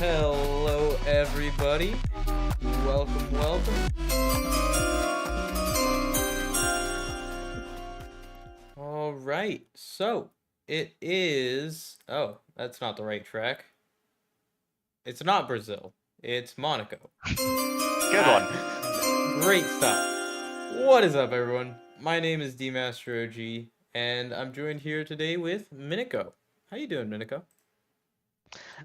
Hello, everybody. Welcome. All right, so it is. Oh, that's not the right track. It's not Brazil. It's Monaco. Good one. Great stuff. What is up, everyone? My name is DMasterOG, and I'm joined here today with Miniko. How you doing, Miniko?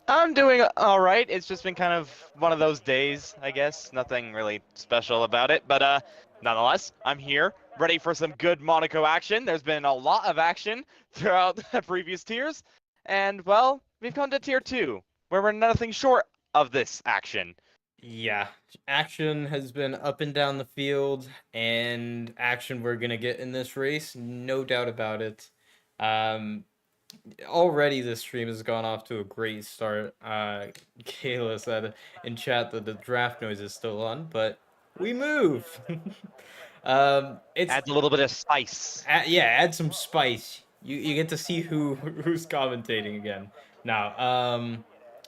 I'm doing all right. It's just been kind of one of those days, I guess. Nothing really special about it, but nonetheless, I'm here, ready for some good Monaco action. There's been a lot of action throughout the previous tiers, and well, we've come to tier 2, where we're nothing short of this action. Yeah, action has been up and down the field, and action we're gonna get in this race, no doubt about it. Um, Already this stream has gone off to a great start. Kayla said in chat that the draft noise is still on, but we move. It's Adds a little bit of spice. yeah, add some spice. You get to see who's commentating again. Now,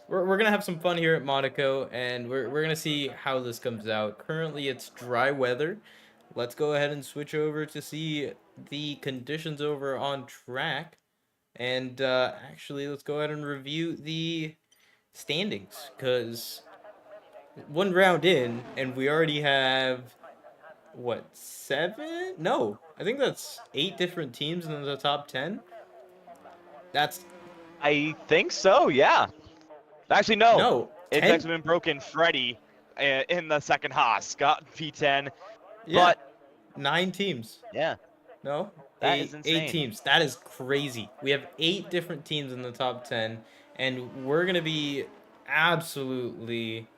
we're gonna have some fun here at Monaco, and we're gonna see how this comes out. Currently, it's dry weather. Let's go ahead and switch over to see the conditions over on track. And actually, let's go ahead and review the standings, because one round in, and we already have, what, 7? No, I think that's 8 different teams in the top 10. That's... I think so, yeah. Actually, no. No, It's 10? actually been broken. Freddy in the second Haas got P10, Yeah, but 9 teams. yeah. No? That is Eight insane. teams. That is crazy. We have 8 different teams in the top 10, and we're going to be absolutely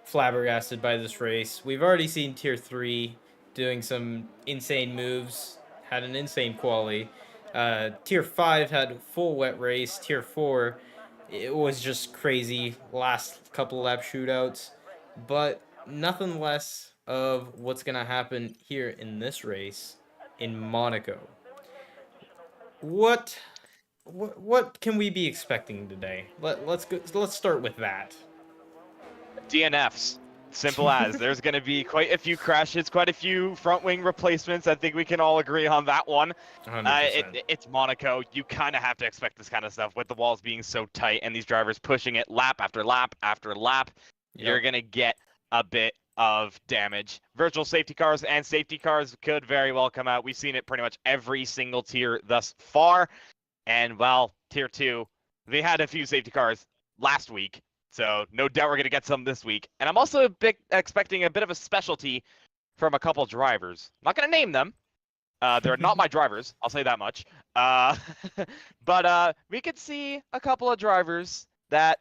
flabbergasted by this race. We've already seen Tier 3 doing some insane moves, had an insane quali. Tier 5 had full wet race. Tier 4, it was just crazy last couple lap shootouts. But nothing less of what's going to happen here in this race in Monaco. What can we be expecting today? Let's start with that. DNFs. Simple as. There's going to be quite a few crashes, quite a few front wing replacements. I think we can all agree on that one. 100%. It's Monaco. You kind of have to expect this kind of stuff with the walls being so tight and these drivers pushing it lap after lap after lap. Yep. You're going to get a bit of damage. Virtual safety cars and safety cars could very well come out. We've seen it pretty much every single tier thus far. And, well, tier 2, they had a few safety cars last week. So no doubt we're going to get some this week. And I'm also expecting a bit of a specialty from a couple drivers. I'm not going to name them. They're not my drivers. I'll say that much. But we could see a couple of drivers that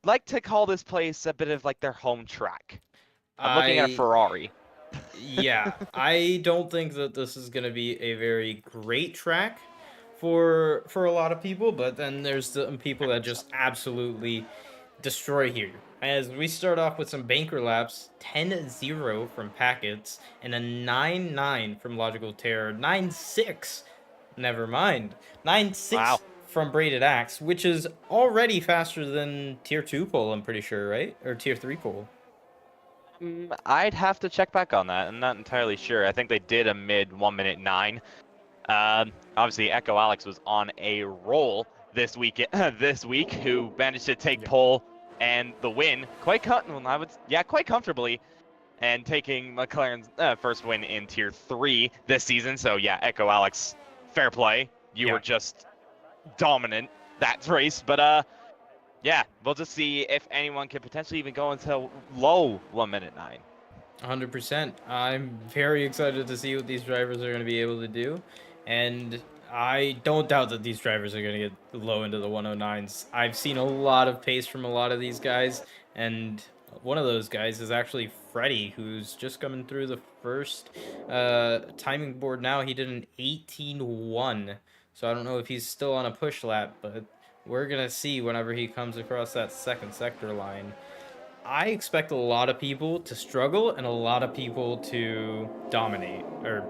like to call this place a bit of like their home track. I'm looking at a Ferrari. Yeah, I don't think that this is going to be a very great track for a lot of people, but then there's some people that just absolutely destroy here. As we start off with some banker laps, 10-0 from Packets, and a 9-9 from Logical Terror, 9-6, never mind, 9-6 Wow. from Braided Axe, which is already faster than Tier 2 pole, I'm pretty sure, right? Or Tier 3 pole. I'd have to check back on that. I'm not entirely sure. I think they did a mid 1 minute 9. Obviously, Echo Alex was on a roll this week, who managed to take pole and the win quite comfortably, and taking McLaren's first win in Tier 3 this season. So yeah, Echo Alex, fair play. You were just dominant that race, but yeah, we'll just see if anyone can potentially even go into low 1 minute 9. 100%. I'm very excited to see what these drivers are going to be able to do, and I don't doubt that these drivers are going to get low into the 109s. I've seen a lot of pace from a lot of these guys, and one of those guys is actually Freddy, who's just coming through the first timing board now. He did an 18-1, so I don't know if he's still on a push lap, but we're going to see whenever he comes across that second sector line. I expect a lot of people to struggle and a lot of people to dominate, or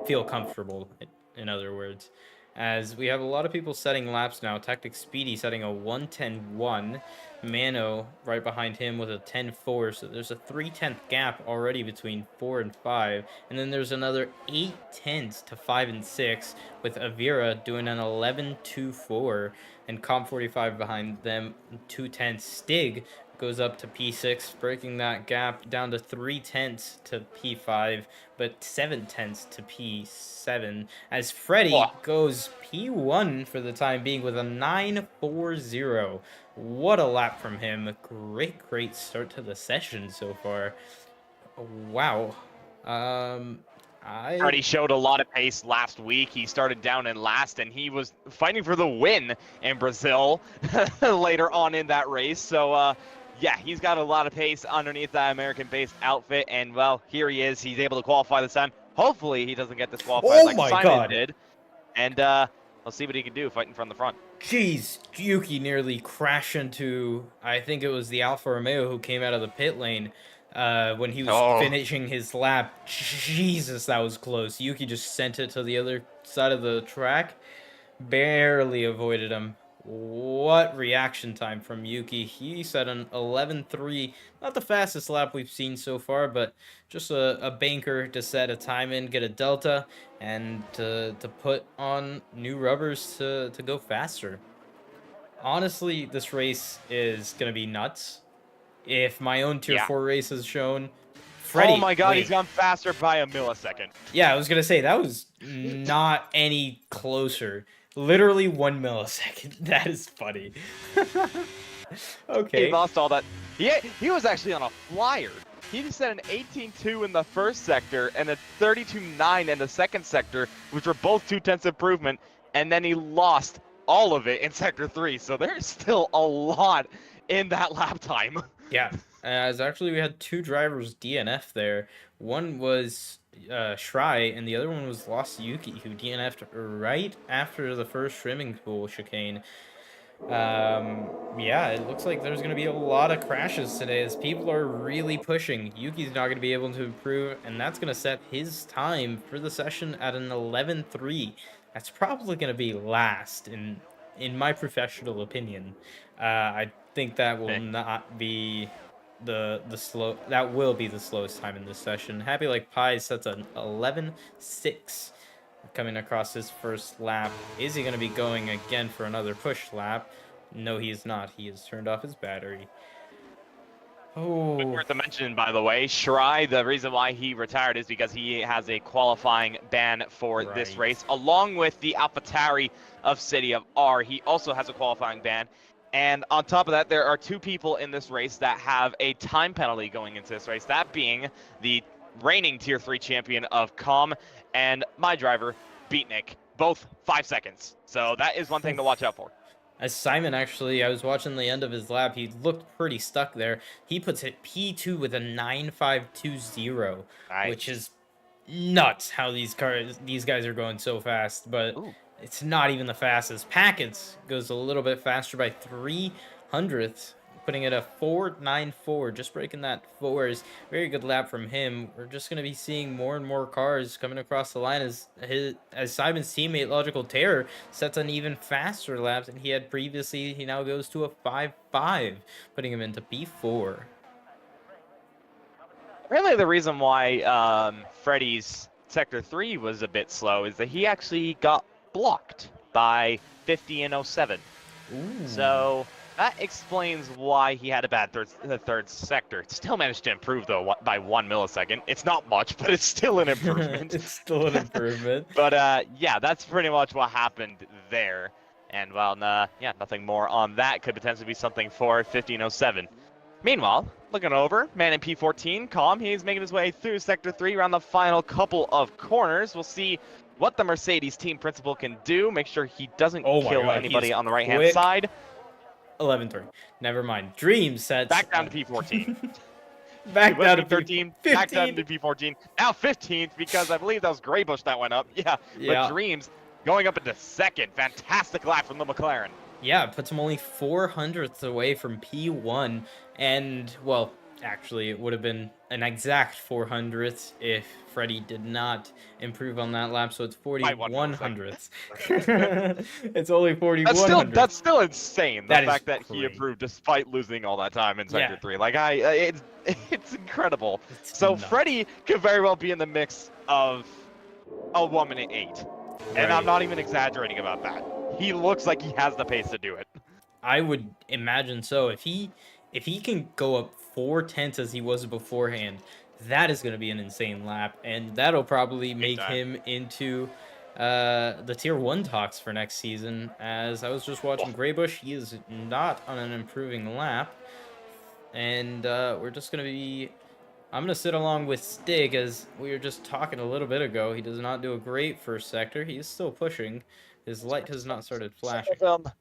feel comfortable, in other words. as we have a lot of people setting laps now. Tactic Speedy setting a 1:10.1. Mano right behind him with a 10:4. So there's a 3/10 gap already between 4 and 5. And then there's another 8/10 to 5 and 6 with Avira doing an 11:24. And Comp45 behind them, 2/10. Stig goes up to P6, breaking that gap down to 3/10 to P5, but 7/10 to P7, as Freddy goes P1 for the time being with a 9:40. What a lap from him. Great start to the session so far. Wow. Already showed a lot of pace last week. He started down in last, and he was fighting for the win in Brazil later on in that race. So, yeah, he's got a lot of pace underneath that American-based outfit, and, well, here he is. He's able to qualify this time. Hopefully he doesn't get disqualified like Simon did. And let's see what he can do fighting from the front. Jeez, Yuki nearly crashed into, I think it was the Alfa Romeo who came out of the pit lane when he was finishing his lap. Jesus, that was close. Yuki just sent it to the other side of the track. Barely avoided him. What reaction time from Yuki. He set an 11:3. Not the fastest lap we've seen so far, but just a banker to set a time in, get a delta, and to put on new rubbers to go faster. Honestly, this race is going to be nuts. If my own Tier 4 race is shown, Freddy, oh my god, he's gone faster by a millisecond. Yeah, I was going to say, that was not any closer. Literally 1 millisecond. That is funny. Okay. He lost all that. He was actually on a flyer. He just set an 18.2 in the first sector and a 32.9 in the second sector, which were both 2/10 improvement, and then he lost all of it in sector 3. So there's still a lot in that lap time. Yeah, as actually we had 2 drivers DNF there. One was Shry, and the other one was Lost Yuki, who DNF'd right after the first swimming pool chicane. Yeah, it looks like there's going to be a lot of crashes today as people are really pushing. Yuki's not going to be able to improve, and that's going to set his time for the session at an 11:3. That's probably going to be last in my professional opinion. I think that will not be that will be the slowest time in this session. Happy Like Pie sets an 11:6 coming across his first lap. Is he going to be going again for another push lap? No, he is not. He has turned off his battery. Oh. Worth a mention, by the way, Shry, the reason why he retired is because he has a qualifying ban for this race, along with the AlphaTauri of City of R. He also has a qualifying ban. And on top of that, there are 2 people in this race that have a time penalty going into this race, that being the reigning Tier 3 champion of Com and my driver, Beatnik, both 5 seconds. So that is one thing to watch out for. As Simon, actually, I was watching the end of his lap. He looked pretty stuck there. He puts it P2 with a 9.520, which is nuts how these guys are going so fast. But it's not even the fastest. Packets goes a little bit faster by 300ths, putting it a 4.94, just breaking that 4s. Very good lap from him. We're just going to be seeing more and more cars coming across the line as Simon's teammate Logical Terror sets an even faster lap than he had previously. He now goes to a 5.5, putting him into P4. Really, the reason why Freddy's Sector 3 was a bit slow is that he actually got blocked by 50 and 07. So that explains why he had a bad third sector. It still managed to improve, though, by 1 millisecond. It's not much, but it's still an improvement. It's still an improvement. But, yeah, that's pretty much what happened there. And, well, yeah, nothing more on that. Could potentially be something for 1507. Meanwhile, looking over, man in P14, Calm. He's making his way through Sector 3 around the final couple of corners. We'll see what the Mercedes team principal can do. Make sure he doesn't kill anybody on the right-hand side. 11:3. Never mind. Dream sets back down to P14. back down to 13. Back down to P14. Now 15th because I believe that was Greybush that went up. Yeah. But Dreams going up into second. Fantastic lap from the McLaren. Yeah, it puts him only 400ths away from P1. And, well, Actually, it would have been an exact 400th if Freddie did not improve on that lap, so it's By 1 millisecond. 4100ths. It's only 4100. That's still insane. The That is fact that he great. improved despite losing all that time in Sector Yeah. 3. Like it's incredible. It's So nuts. Freddie could very well be in the mix of a 1 minute 8. And I'm Right. not even exaggerating about that. He looks like he has the pace to do it. I would imagine so. If he can go up 4 tenths as he was beforehand, that is going to be an insane lap, and that'll probably make time. him into the tier 1 talks for next season. As I was just watching Greybush, he is not on an improving lap, and we're just going to be. I'm going to sit along with Stig, as we were just talking a little bit ago. He does not do a great first sector. He is still pushing. His light has not started flashing. What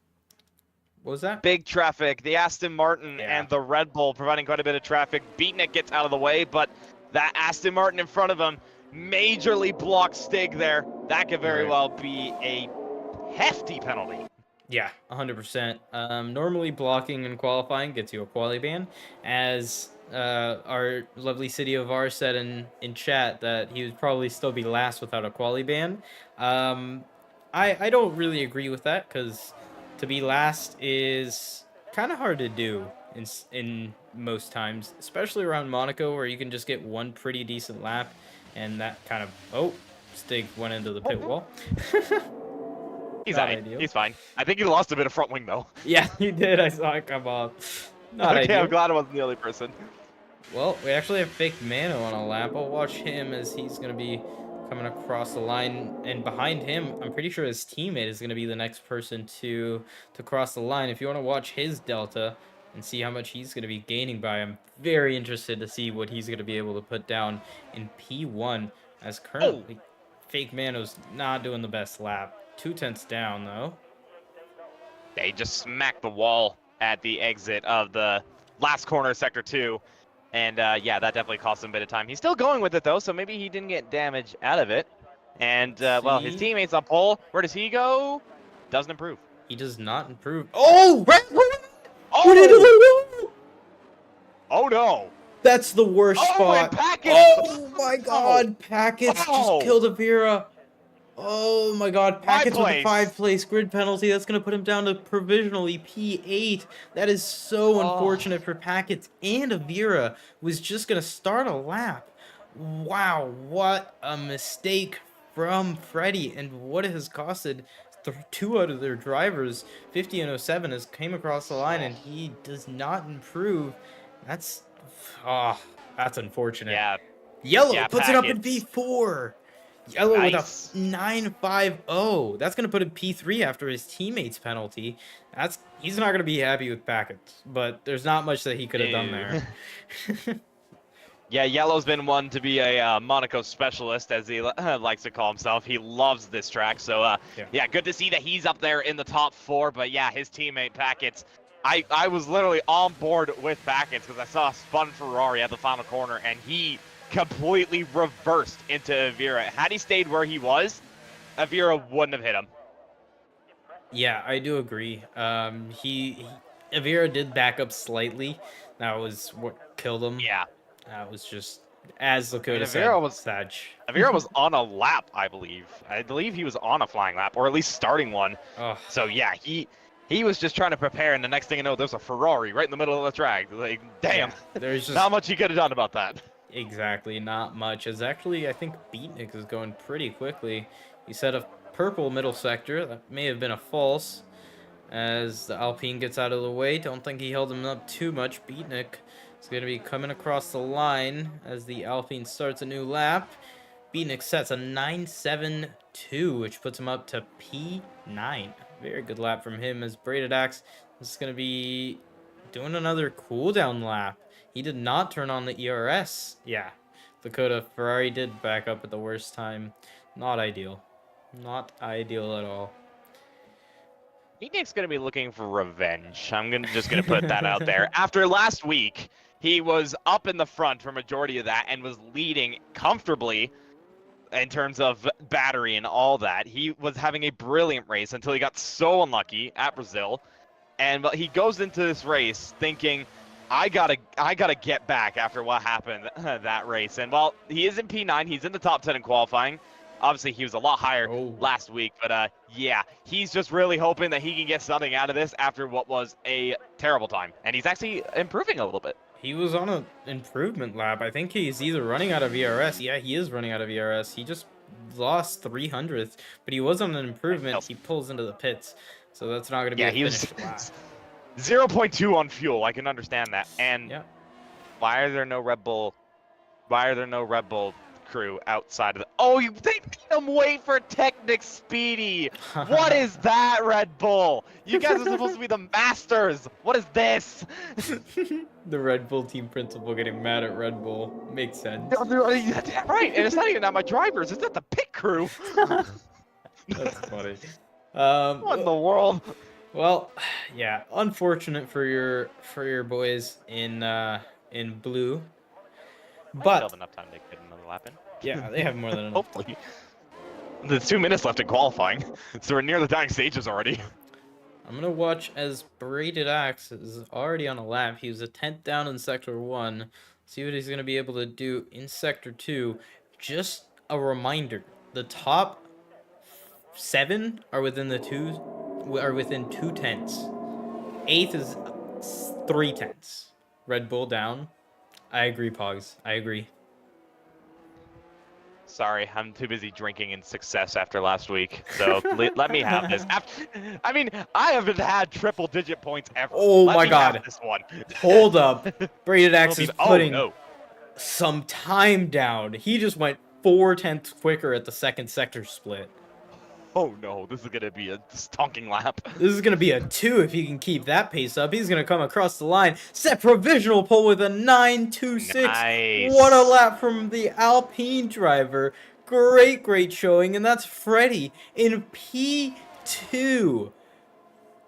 was that? Big traffic. The Aston Martin and the Red Bull providing quite a bit of traffic. Beatnik gets out of the way, but that Aston Martin in front of him majorly blocks Stig there. That could very well be a hefty penalty. Yeah, 100%. Normally blocking and qualifying gets you a quali ban, as our lovely City of R said in chat that he would probably still be last without a quali ban. I don't really agree with that, because to be last is kind of hard to do in most times, especially around Monaco, where you can just get one pretty decent lap, and that kind of... Oh, Stig went into the pit wall. He's fine. He's fine. I think he lost a bit of front wing, though. Yeah, he did. I saw it come off. Not okay, ideal. I'm glad I wasn't the only person. Well, we actually have Fake Mano on a lap. I'll watch him as he's going to be coming across the line. And behind him, I'm pretty sure his teammate is going to be the next person to cross the line. If you want to watch his delta and see how much he's going to be gaining by, I'm very interested to see what he's going to be able to put down in P1. As currently, Fake Mano's not doing the best lap. 2 tenths down, though. They just smacked the wall at the exit of the last corner of Sector 2. And, yeah, that definitely cost him a bit of time. He's still going with it, though, so maybe he didn't get damage out of it. And, well, his teammate's on pole. Where does he go? Doesn't improve. He does not improve. Oh! Oh! Oh, no. That's the worst spot. Oh, my God. Packets just killed Avira. Oh my God, Packets with a 5th-place grid penalty. That's going to put him down to provisionally P8. That is so unfortunate for Packets. And Avira was just going to start a lap. Wow, what a mistake from Freddie. And what it has costed 2 out of their drivers. 50 and 07 has came across the line, and he does not improve. That's unfortunate. Yeah. Yellow puts it up in P4. Yellow with a 9.50. That's going to put him P3 after his teammate's penalty. He's not going to be happy with Packets, but there's not much that he could have done there. Yeah, Yellow's been one to be a Monaco specialist, as he likes to call himself. He loves this track, so yeah, good to see that he's up there in the top 4. But yeah, his teammate Packets, I was literally on board with Packets because I saw a spun Ferrari at the final corner, and he completely reversed into Avira. Had he stayed where he was, Avira wouldn't have hit him. Yeah, I do agree. Avira did back up slightly. That was what killed him. Yeah. That was just, as Lakota said, Avira was on a lap, I believe. I believe he was on a flying lap, or at least starting one. So yeah, he was just trying to prepare, and the next thing you know, there's a Ferrari right in the middle of the track. Like, damn. Yeah, there's just not much he could have done about that. Exactly, not much. As actually, I think Beatnik is going pretty quickly. He set a purple middle sector. That may have been a false. As the Alpine gets out of the way, don't think he held him up too much. Beatnik is going to be coming across the line as the Alpine starts a new lap. Beatnik sets a 9.72, which puts him up to P9. Very good lap from him, as Braided Axe is going to be doing another cooldown lap. He did not turn on the ERS. Yeah, Dakota Ferrari did back up at the worst time. Not ideal. Not ideal at all. Beatnik's going to be looking for revenge. I'm just going to put that out there. After last week, he was up in the front for majority of that and was leading comfortably in terms of battery and all that. He was having a brilliant race until he got so unlucky at Brazil. And he goes into this race thinking, I gotta get back after what happened that race. And while he is in P9, he's in the top 10 in qualifying. Obviously, he was a lot higher Oh, last week, but yeah, he's just really hoping that he can get something out of this after what was a terrible time. And he's actually improving a little bit. he was on an improvement lap. I think he's either running out of ERS. Yeah, he is running out of ERS. He just lost 300th, but he was on an improvement. He pulls into the pits, so that's not going to be Yeah, a he was finished lap. 0.2 on fuel. I can understand that. And Yeah. why are there no Red Bull? Why are there no Red Bull crew outside of the? Oh, they made him wait for Technic Speedy. What is that, Red Bull? You guys are supposed to be the masters. What is this? The Red Bull team principal getting mad at Red Bull. Makes sense. Right, and it's not even at my drivers. It's at the pit crew. That's funny. What in the world? Well, yeah, unfortunate for your boys in blue, Still but have enough time to get another lap in. yeah, they have more than enough. Hopefully. There's 2 minutes left in qualifying, so we're near the dying stages already. I'm gonna watch as Braided Axe is already on a lap. He was a 10th down in Sector 1. See what he's gonna be able to do in Sector 2. Just a reminder: the top 7 are within within 2 tenths. 8th is 3 tenths. Red Bull down. I agree, Pogs. I agree. Sorry, I'm too busy drinking in success after last week, so let me have this. I mean, I haven't had triple-digit points ever. Oh Let my me God. have this one. Hold up. Braided Axe is putting Oh, no. some time down. He just went 4 tenths quicker at the second sector split. Oh no, this is gonna be a stonking lap. This is going to be a 2 if he can keep that pace up. He's going to come across the line. Set provisional pole with a 9.26. Nice. What a lap from the Alpine driver. Great showing. And that's Freddie in P2.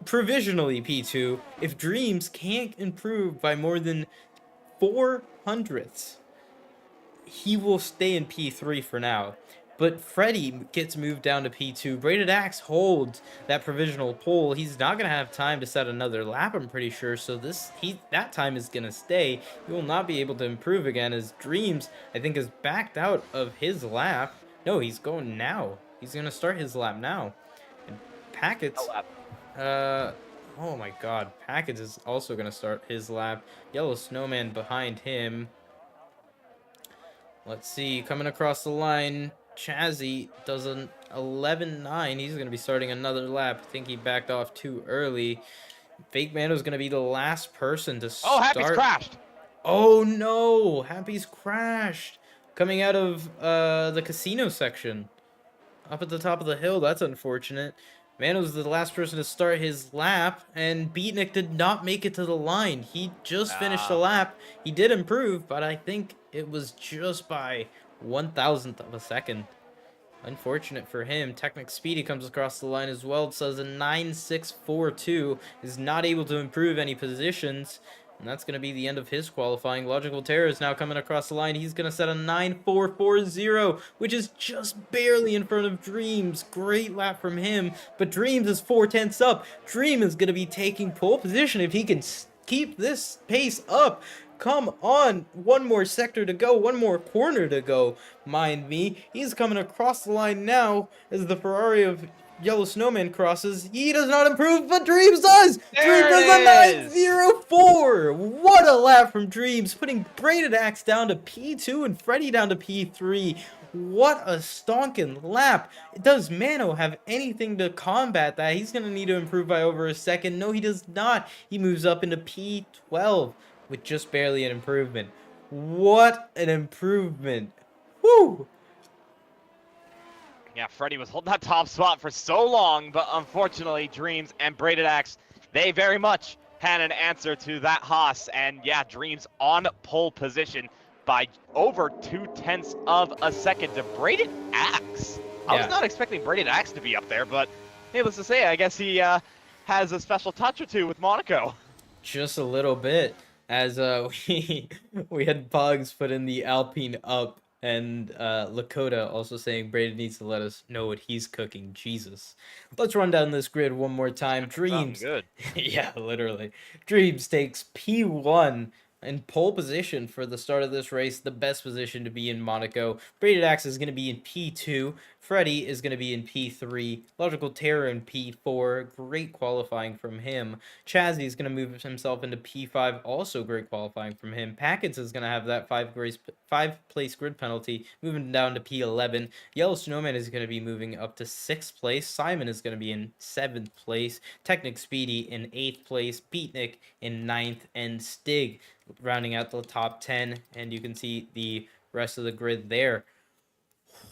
Provisionally P2. If Dreams can't improve by more than 400ths, he will stay in P3 for now. But Freddy gets moved down to P2. Braided Axe holds that provisional pole. He's not going to have time to set another lap, I'm pretty sure. So that time is going to stay. He will not be able to improve again, as Dreams, I think, is backed out of his lap. No, he's going now. He's going to start his lap now. And Packets... oh my God. Packets is also going to start his lap. Yellow Snowman behind him. Let's see. Coming across the line... Chazzy does an 11.9. He's going to be starting another lap. I think he backed off too early. Fake Mando's going to be the last person to start. Oh, Happy's crashed. Oh, no. Happy's crashed. Coming out of the casino section. Up at the top of the hill. That's unfortunate. Mando's the last person to start his lap, and Beatnik did not make it to the line. He just finished the lap. He did improve, but I think it was just by 1,000th of a second. Unfortunate for him. Technic Speedy comes across the line as well. It says a 9.642. Is not able to improve any positions. And that's going to be the end of his qualifying. Logical Terror is now coming across the line. He's going to set a 9.440, which is just barely in front of Dreams. Great lap from him. But Dreams is 4 tenths up. Dream is going to be taking pole position if he can keep this pace up. Come on, one more sector to go, one more corner to go, mind me. He's coming across the line now as the Ferrari of Yellow Snowman crosses. He does not improve, but Dreams does! Dreams does a 9.04! What a lap from Dreams, putting Braided Axe down to P2 and Freddy down to P3. What a stonking lap. Does Mano have anything to combat that? He's going to need to improve by over a second. No, he does not. He moves up into P12. With just barely an improvement. What an improvement. Woo! Yeah, Freddy was holding that top spot for so long, but unfortunately, Dreams and Braided Axe, they very much had an answer to that Haas. And yeah, Dreams on pole position by over 0.2 of a second to Braided Axe. I was not expecting Braided Axe to be up there, but needless to say, I guess he has a special touch or two with Monaco. Just a little bit. As we had Bugs put in the Alpine up And Lakota also saying Braden needs to let us know what he's cooking. Jesus. Let's run down this grid one more time. Something Dreams. good. Yeah, literally. Dreams takes P1 in pole position for the start of this race. The best position to be in Monaco. Braided Axe is going to be in P2. Freddy is going to be in P3. Logical Terror in P4. Great qualifying from him. Chazzy is going to move himself into P5. Also great qualifying from him. Packets is going to have that five place grid penalty, moving down to P11. Yellow Snowman is going to be moving up to 6th place. Simon is going to be in 7th place. Technic Speedy in 8th place. Beatnik in 9th. And Stig rounding out the top 10. And you can see the rest of the grid there.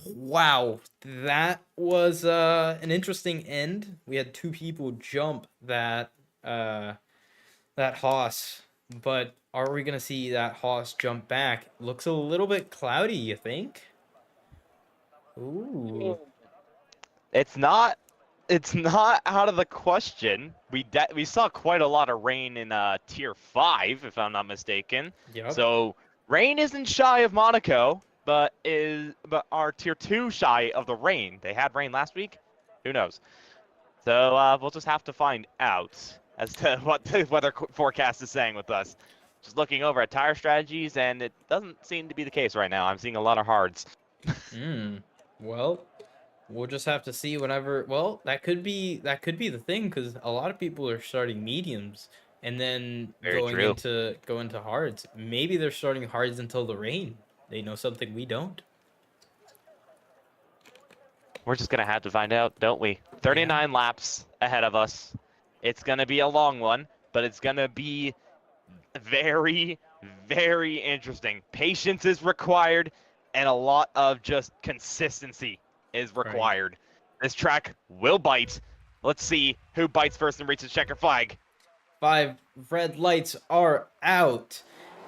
Wow, that was an interesting end. We had 2 people jump that Haas, but are we gonna see that Haas jump back? Looks a little bit cloudy, you think? Ooh. It's not. It's not out of the question. We saw quite a lot of rain in tier 5, if I'm not mistaken. Yep. So rain isn't shy of Monaco, but our tier 2 shy of the rain. They had rain last week. Who knows? So we'll just have to find out as to what the weather forecast is saying with us. Just looking over at tire strategies, and it doesn't seem to be the case right now. I'm seeing a lot of hards. Well, we'll just have to see whenever. Well, that could be the thing, because a lot of people are starting mediums and then Very going true. into hards. Maybe they're starting hards until the rain. They know something we don't. We're just going to have to find out, don't we? 39 laps ahead of us. It's going to be a long one, but it's going to be very, very interesting. Patience is required, and a lot of just consistency is required. Right. This track will bite. Let's see who bites first and reaches checker flag. 5 red lights are out,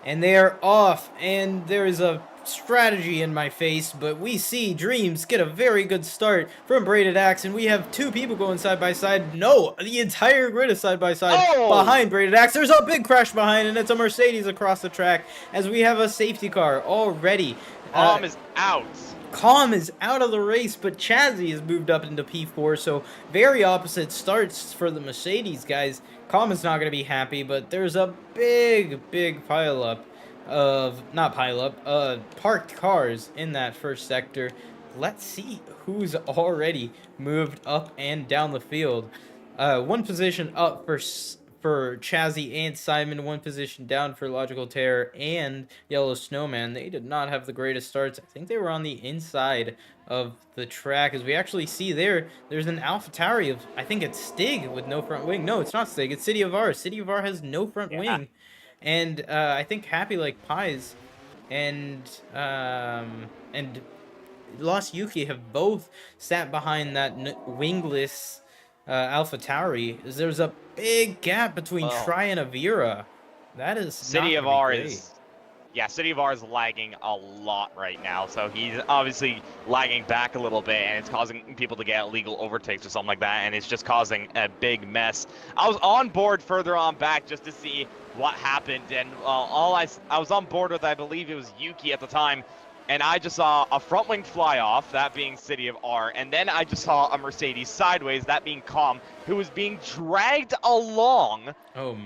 and they are off, and there is a strategy in my face, but we see Dreams get a very good start from Braided Axe, and we have 2 people going side by side. No, the entire grid is side by side behind Braided Axe. There's a big crash behind, and it's a Mercedes across the track as we have a safety car already. Calm is out. Calm is out of the race, but Chazzy has moved up into P4, so very opposite starts for the Mercedes guys. Calm is not going to be happy, but there's a big pileup of, parked cars in that first sector. Let's see who's already moved up and down the field. 1 position up for Chazzy and Simon, 1 position down for Logical Terror and Yellow Snowman. They did not have the greatest starts. I think they were on the inside of the track, as we actually see there's an AlphaTauri of, I think it's Stig with no front wing. No, it's not Stig, it's City of R. City of R has no front wing. And I think Happy Like Pies and Lost Yuki have both sat behind that wingless AlphaTauri. There's a big gap between Tri and Avira. That is City of R is, yeah, City of R is lagging a lot right now, so he's obviously lagging back a little bit, and it's causing people to get illegal overtakes or something like that, and it's just causing a big mess. I was on board further on back just to see what happened, and I was on board with, I believe it was Yuki at the time, and I just saw a front wing fly off, that being City of R, and then I just saw a Mercedes sideways, that being Calm, who was being dragged along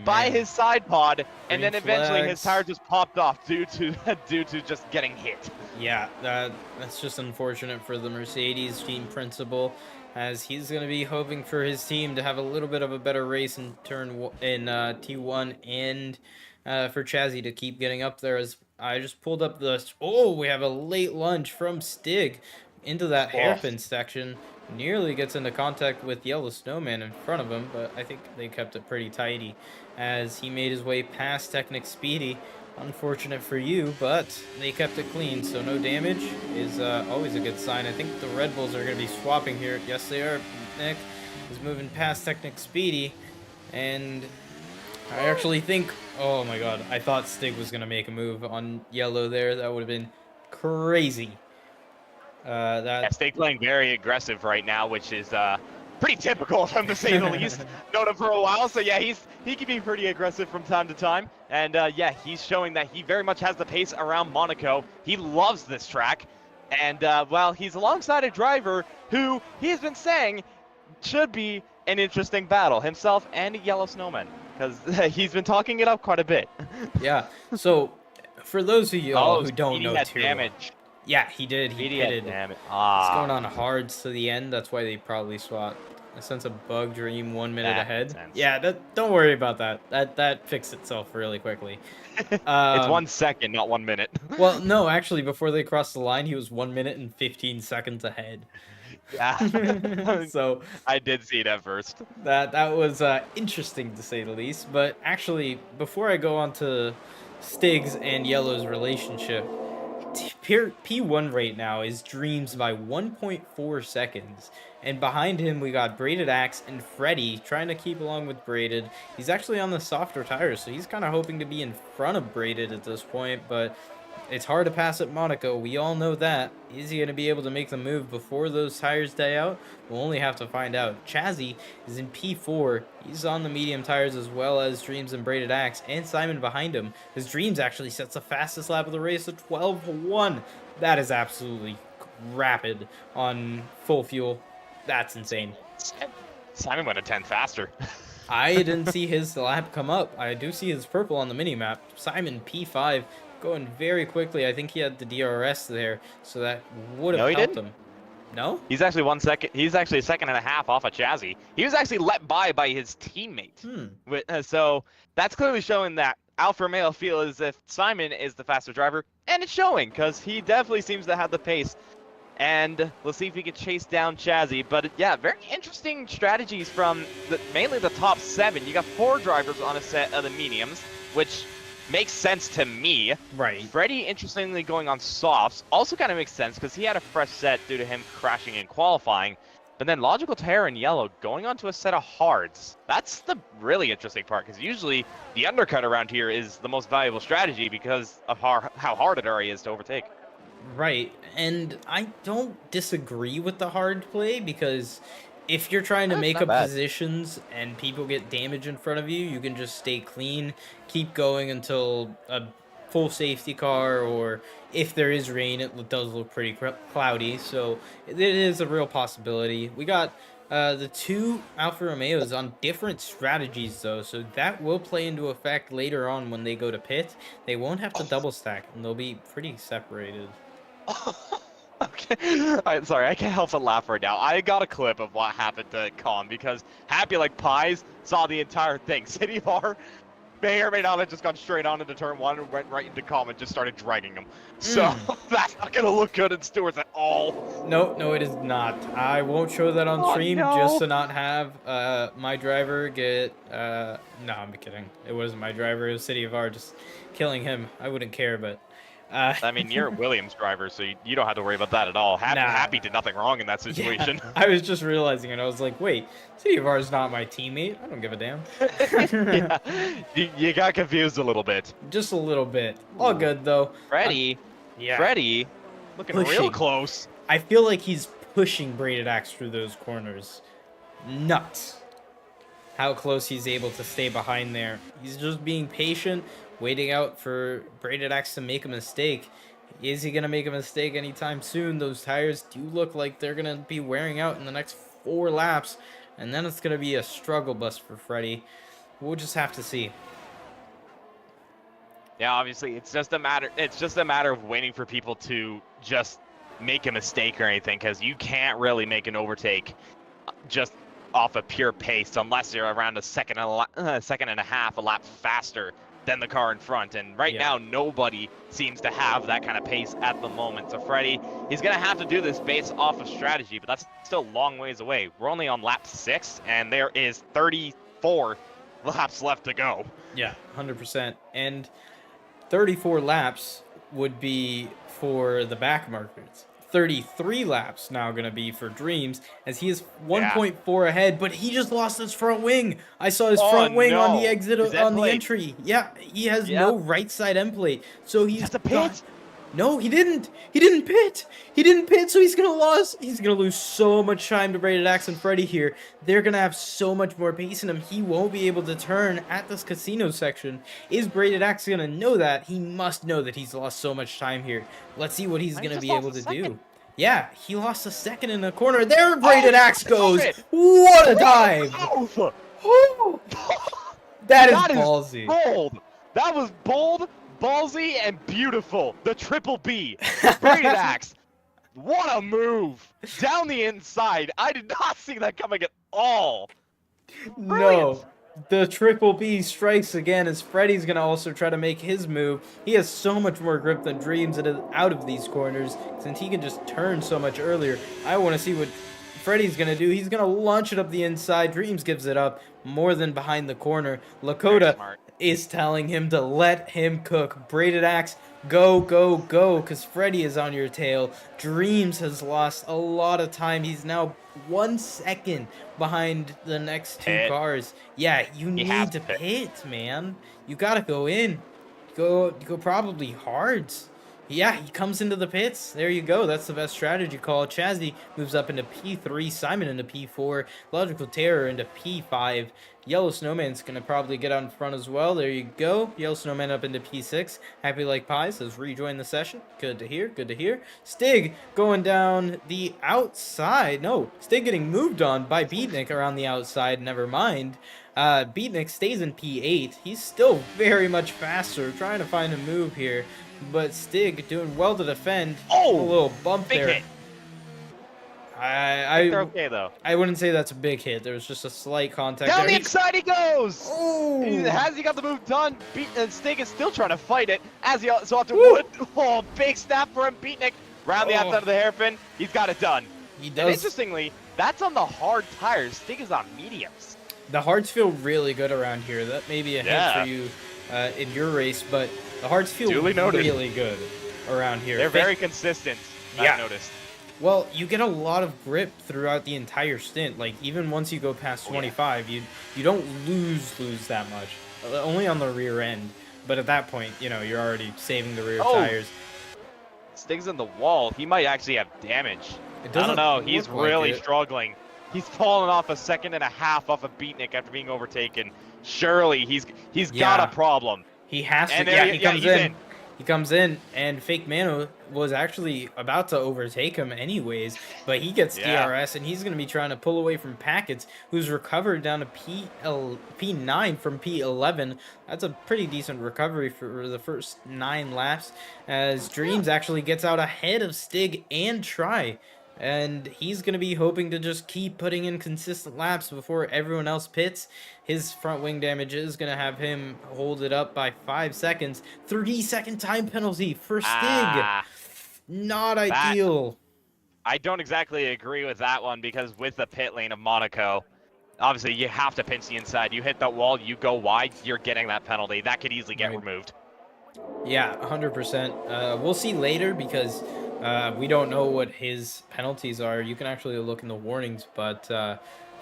by his side pod, and then eventually his tire just popped off due to just getting hit. Yeah, that's just unfortunate for the Mercedes team principal, as he's going to be hoping for his team to have a little bit of a better race in T1, and for Chazzy to keep getting up there. As I just pulled up we have a late lunge from Stig into that hairpin section. Nearly gets into contact with Yellow Snowman in front of him, but I think they kept it pretty tidy as he made his way past Technic Speedy. Unfortunate for you, but they kept it clean, so no damage is always a good sign. I think the Red Bulls are going to be swapping here. Yes, they are. Nick is moving past Technic Speedy, and I actually think, oh my god, I thought Stig was going to make a move on Yellow there. That would have been crazy. Stig playing very aggressive right now, which is pretty typical of him to say the least. Known him for a while, so yeah, he can be pretty aggressive from time to time. And yeah, he's showing that he very much has the pace around Monaco. He loves this track. And well, he's alongside a driver who he has been saying should be an interesting battle, himself and Yellow Snowman, because he's been talking it up quite a bit. Yeah. So for those of you who don't know too, damage. Yeah, he did. He pitted. Damage. It's going on hards to the end. That's why they probably swapped. I sense a bug dream 1 minute ahead. Sense. Yeah, don't worry about that. That fixed itself really quickly. It's 1 second, not 1 minute. Well, no, actually, before they crossed the line, he was 1 minute and 15 seconds ahead. Yeah. So I did see it at first. That was interesting to say the least. But actually, before I go on to Stig's and Yellow's relationship, P1 right now is Dreams by 1.4 seconds. And behind him, we got Braided Axe and Freddy trying to keep along with Braided. He's actually on the softer tires, so he's kind of hoping to be in front of Braided at this point. But it's hard to pass at Monaco. We all know that. Is he going to be able to make the move before those tires die out? We'll only have to find out. Chazzy is in P4. He's on the medium tires as well as Dreams and Braided Axe. And Simon behind him. His Dreams actually sets the fastest lap of the race at 12:1. That is absolutely rapid on full fuel. That's insane. Simon went a 10 faster. I didn't see his lap come up. I do see his purple on the mini-map. Simon P5 going very quickly. I think he had the DRS there, so that would have helped him. No? He's actually 1 second. He's actually a second and a half off of Chazzy. He was actually let by his teammate. So that's clearly showing that Alfa Romeo feel as if Simon is the faster driver, and it's showing because he definitely seems to have the pace. And let's see if we can chase down Chazzy. But yeah, very interesting strategies from mainly the top 7. You got 4 drivers on a set of the mediums, which makes sense to me. Right. Freddy, interestingly, going on softs also kind of makes sense because he had a fresh set due to him crashing in qualifying. But then Logical Terror and Yellow going onto a set of hards. That's the really interesting part because usually the undercut around here is the most valuable strategy because of how hard it already is to overtake. Right, and I don't disagree with the hard play because if you're trying to make up positions and people get damage in front of you, you can just stay clean, keep going until a full safety car, or if there is rain, it does look pretty cloudy, so it is a real possibility. We got the 2 Alfa Romeos on different strategies though, so that will play into effect later on when they go to pit. They won't have to double stack, and they'll be pretty separated. Okay. Sorry, I can't help but laugh right now. I got a clip of what happened to Con because Happy Like Pies saw the entire thing. City Bar may or may not have just gone straight on into turn 1 and went right into Com and just started dragging him. So that's not going to look good in Stewart's at all. No, it is not. I won't show that on stream just to not have my driver get... No, I'm kidding. It wasn't my driver. It was City of R just killing him. I wouldn't care, but... I mean, you're a Williams driver, so you don't have to worry about that at all. Happy did nothing wrong in that situation. Yeah, I was just realizing it. I was like, wait, City of R is not my teammate. I don't give a damn. Yeah, you got confused a little bit. Just a little bit. All good, though. Freddy, looking real close. I feel like he's pushing Braided Axe through those corners. Nuts. How close he's able to stay behind there. He's just being patient, waiting out for Braided Axe to make a mistake. Is he going to make a mistake anytime soon? Those tires do look like they're going to be wearing out in the next 4 laps. And then it's going to be a struggle bus for Freddy. We'll just have to see. Yeah, obviously, it's just a matter of waiting for people to just make a mistake or anything, because you can't really make an overtake just off of pure pace unless you're around a second and a half a lap faster than the car in front. And right now, nobody seems to have that kind of pace at the moment. So Freddy, he's going to have to do this based off of strategy, but that's still a long ways away. We're only on lap 6, and there is 34 laps left to go. Yeah, 100%. And 34 laps would be for the back markers. 33 laps now going to be for Dreams, as he is 1.4 ahead, but he just lost his front wing. I saw his front wing on the exit on the entry. Yeah, he has no right side end plate, so he's a pit. No, he didn't. He didn't pit. He didn't pit, so he's gonna lose. He's gonna lose so much time to Braided Axe and Freddy here. They're gonna have so much more pace in him. He won't be able to turn at this casino section. Is Braided Axe gonna know that? He must know that he's lost so much time here. Let's see what he's I gonna just be lost able a to second. do. Yeah, he lost a second in the corner. There, Braided Axe Oh, goes. shit. What a dive! Move! Oh, that is That is ballsy. bold. That was bold, ballsy, and beautiful. The triple B. Braided Axe. What a move. Down the inside. I did not see that coming at all. No. The triple B strikes again as Freddy's going to also try to make his move. He has so much more grip than Dreams out of these corners since he can just turn so much earlier. I want to see what Freddy's going to do. He's going to launch it up the inside. Dreams gives it up more than behind the corner. Lakota is telling him to let him cook. Braided Axe, go, go, go, because Freddy is on your tail. Dreams has lost a lot of time. He's now 1 second behind the next two cars. Yeah, you need to pit, man. You gotta go in. Go probably hards. Yeah, he comes into the pits. There you go. That's the best strategy call. Chazzy moves up into P3. Simon into P4. Logical Terror into P5. Yellow Snowman's going to probably get out in front as well. There you go. Yellow Snowman up into P6. Happy Like Pie says rejoin the session. Good to hear. Good to hear. Stig going down the outside. No, Stig getting moved on by Beatnik around the outside. Never mind. Beatnik stays in P8. He's still very much faster. Trying to find a move here. But Stig doing well to defend. Oh, a little bump big there. Hit. They're okay though. I wouldn't say that's a big hit. There was just a slight contact. Down there. the inside he goes. Oh! Has he got the move done? Stig is still trying to fight it. As he also after wood. Oh, big snap for him. Beatnik round the outside of the hairpin. He's got it done. He does. And interestingly, that's on the hard tires. Stig is on mediums. The hards feel really good around here. That may be a hint for you in your race, but the hards feel really good around here. They're very consistent. I've noticed. Well, you get a lot of grip throughout the entire stint. Like, even once you go past 25, you don't lose that much. Only on the rear end. But at that point, you know, you're already saving the rear tires. Stig's in the wall. He might actually have damage. I don't know. He's really struggling. He's fallen off 1.5 seconds off of Beatnik after being overtaken. Surely he's got a problem. He has to. Yeah, he comes in. He comes in, and Fake Mano was actually about to overtake him anyways, but he gets DRS, and he's going to be trying to pull away from Packets, who's recovered down to P9 from P11. That's a pretty decent recovery for the first 9 laps, as Dreams actually gets out ahead of Stig and Try. And he's going to be hoping to just keep putting in consistent laps before everyone else pits. His front wing damage is going to have him hold it up by 5 seconds. 3-second time penalty for Stig. Not ideal. I don't exactly agree with that one, because with the pit lane of Monaco, obviously you have to pinch the inside. You hit that wall, you go wide, you're getting that penalty. That could easily get removed. Yeah, 100%. We'll see later, because we don't know what his penalties are. You can actually look in the warnings, but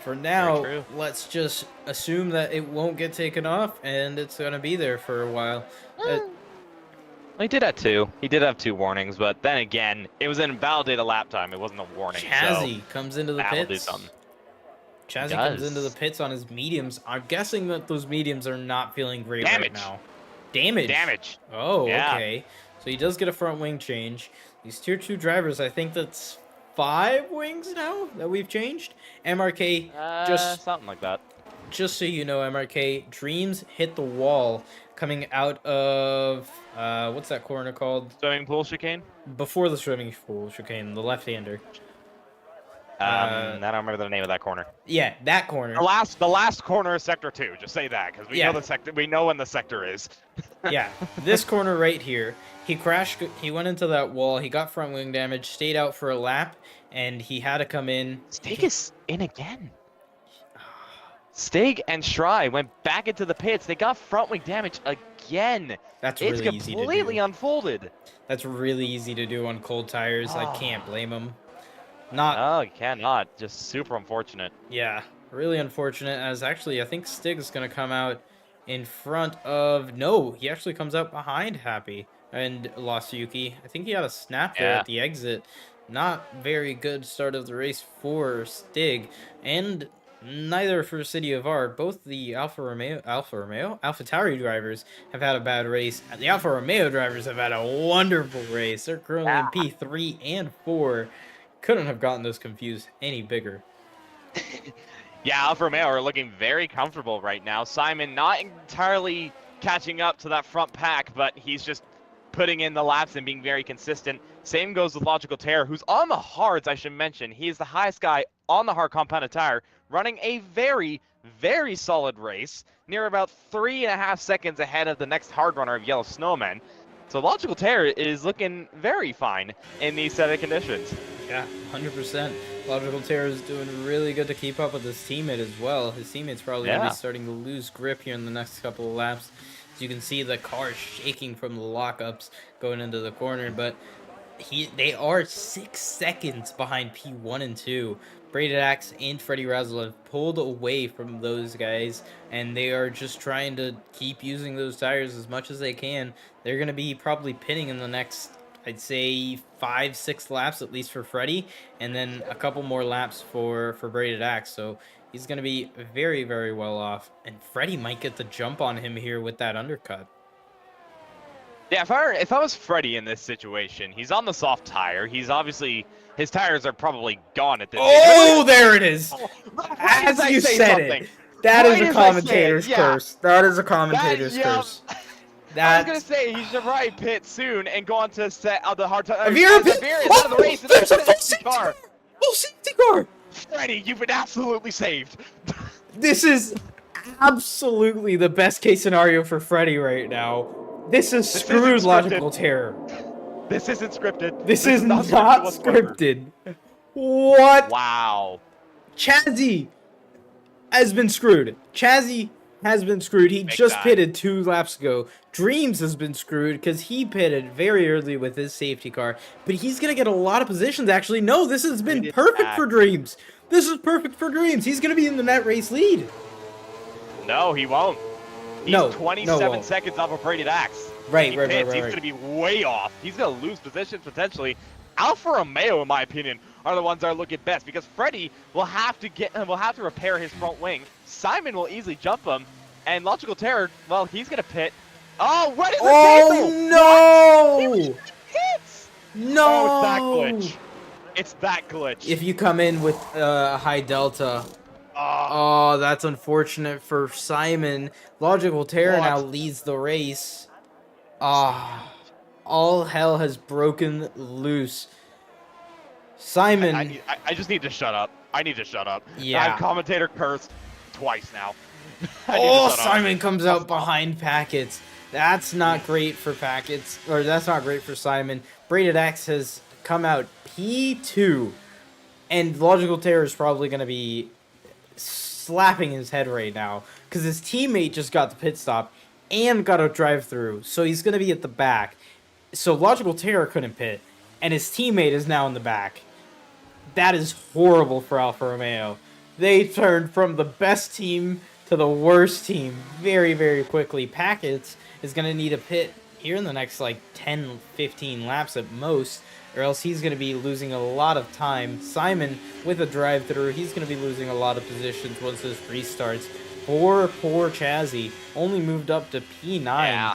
for now, let's just assume that it won't get taken off, and it's going to be there for a while. He did have 2. He did have 2 warnings, but then again, it was an invalidated lap time. It wasn't a warning. Chazzy comes into the pits. Do something. Chazzy comes into the pits on his mediums. I'm guessing that those mediums are not feeling great right now. Damage. Oh, okay. So he does get a front wing change. These tier 2 drivers, I think that's 5 wings now that we've changed. MRK, just something like that. Just so you know, MRK, Dreams hit the wall coming out of what's that corner called? Swimming pool chicane. Before the swimming pool chicane, the left-hander. I don't remember the name of that corner. Yeah, that corner. The last corner is sector 2. Just say that, because we know the sector. We know when the sector is. Yeah, this corner right here. He crashed. He went into that wall. He got front wing damage. Stayed out for a lap, and he had to come in. Stig is in again. Stig and Shry went back into the pits. They got front wing damage again. That's really easy to do. It's completely unfolded. That's really easy to do on cold tires. I can't blame him. No, you cannot. Just super unfortunate. Yeah, really unfortunate, as actually I think Stig is going to come out in front of... No, he actually comes out behind Happy. and lost Yuki. I think he had a snap there Yeah. at the exit. Not very good start of the race for Stig, and neither for City of R. Both the AlphaTauri drivers have had a bad race. The Alfa Romeo drivers have had a wonderful race. They're currently in P3 and 4. Couldn't have gotten those confused any bigger. Yeah, Alfa Romeo are looking very comfortable right now. Simon not entirely catching up to that front pack, but he's just putting in the laps and being very consistent. Same goes with Logical Terror, who's on the hards, I should mention. He is the highest guy on the hard compounded tire, running a very, very solid race, near about 3.5 seconds ahead of the next hard runner of Yellow Snowman. So Logical Terror is looking very fine in these set of conditions. Yeah, 100%. Logical Terror is doing really good to keep up with his teammate as well. His teammate's probably going to be starting to lose grip here in the next couple of laps. As you can see, the car shaking from the lockups going into the corner, but they are 6 seconds behind P1 and 2. Braided Axe and Freddy Razzle have pulled away from those guys, and they are just trying to keep using those tires as much as they can. They're going to be probably pitting in the next, I'd say, 5-6 laps at least for Freddy, and then a couple more laps for Braided Axe. So he's going to be very, very well off, and Freddy might get the jump on him here with that undercut. Yeah, if I was Freddy in this situation, he's on the soft tire. He's obviously, his tires are probably gone at this stage. Oh, there it is. As you said it. That is a commentator's curse. That is a commentator's curse. I was going to say, he should probably pit soon and go on to set on the hard tire. Avira is out of the race. There's a full safety car. Full safety car. Freddy, you've been absolutely saved. This is absolutely the best case scenario for Freddy right now. This is screwed Logical Terror. This isn't scripted. This is not scripted. What? Wow. Chazzy has been screwed. Chazzy has been screwed. He just pitted 2 laps ago. Dreams has been screwed because he pitted very early with his safety car. But he's going to get a lot of positions, actually. No, this has been perfect for Dreams. This is perfect for Dreams. He's going to be in the net race lead. No, he won't. He's 27 seconds off of Braided Axe. Right. He's going to be way off. He's going to lose positions potentially. Alfa Romeo, in my opinion, are the ones that are looking best because Freddy will have to repair his front wing. Simon will easily jump him, and Logical Terror, well, he's going to pit. Oh, what is the no! Hits! No! Oh, it's that glitch. It's that glitch. If you come in with high delta. Oh, that's unfortunate for Simon. Logical Terror now leads the race. All hell has broken loose. Simon. I just need to shut up. I need to shut up. Yeah. I've commentator cursed twice now. Simon comes out behind Packets. That's not great for Packets. Or that's not great for Simon. Braided Axe has come out P2. And Logical Terror is probably going to be slapping his head right now because his teammate just got the pit stop and got a drive-through, so he's going to be at the back. So Logical Terror couldn't pit, and his teammate is now in the back. That is horrible for Alfa Romeo. They turned from the best team to the worst team very, very quickly. Packets is going to need a pit here in the next like 10-15 laps at most, or else he's going to be losing a lot of time. Simon with a drive-through, he's going to be losing a lot of positions once this restarts. Poor Chazzy only moved up to P9. Yeah.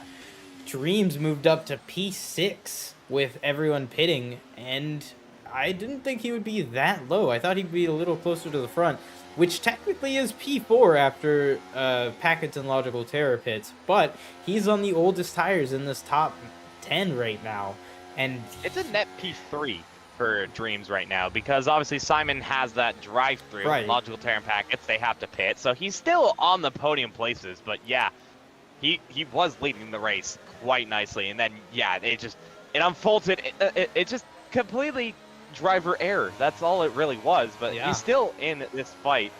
Dreams moved up to P6 with everyone pitting, and I didn't think he would be that low. I thought he'd be a little closer to the front, which technically is P4 after Packets and Logical Terror pits, but he's on the oldest tires in this top 10 right now. And it's a net P3 for Dreams right now because obviously Simon has that drive-through. Right. Logical Terror and Packets, they have to pit, so he's still on the podium places. But yeah, he was leading the race quite nicely, and then yeah, it unfolded. It just completely driver error. That's all it really was. But he's still in this fight.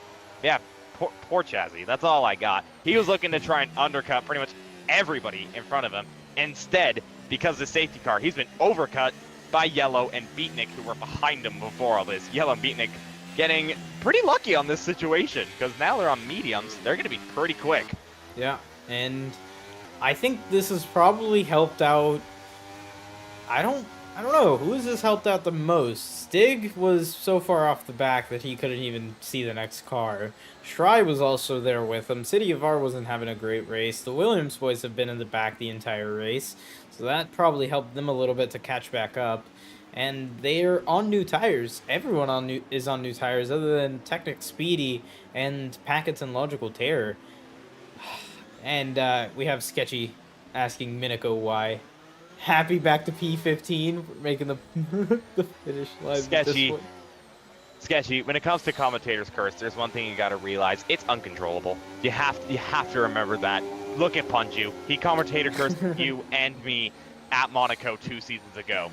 Yeah, poor Chazzy. That's all I got. He was looking to try and undercut pretty much everybody in front of him. Instead, because of the safety car, he's been overcut by Yellow and Beatnik, who were behind him before all this. Yellow and Beatnik getting pretty lucky on this situation, because now they're on mediums. They're going to be pretty quick. Yeah, and I think this has probably helped out I don't know who has this helped out the most. Stig was so far off the back that he couldn't even see the next car. Shry was also there with him. City of R wasn't having a great race. The Williams boys have been in the back the entire race, so that probably helped them a little bit to catch back up. And they're on new tires. Everyone is on new tires other than Technic Speedy and Packets and Logical Terror. And we have Sketchy asking Miniko why. Happy back to P15, making the the finish line. Sketchy. Sketchy. When it comes to commentator's curse, there's one thing you got to realize: it's uncontrollable. You have to remember that. Look at Punju. He commentator cursed you and me at Monaco 2 seasons ago.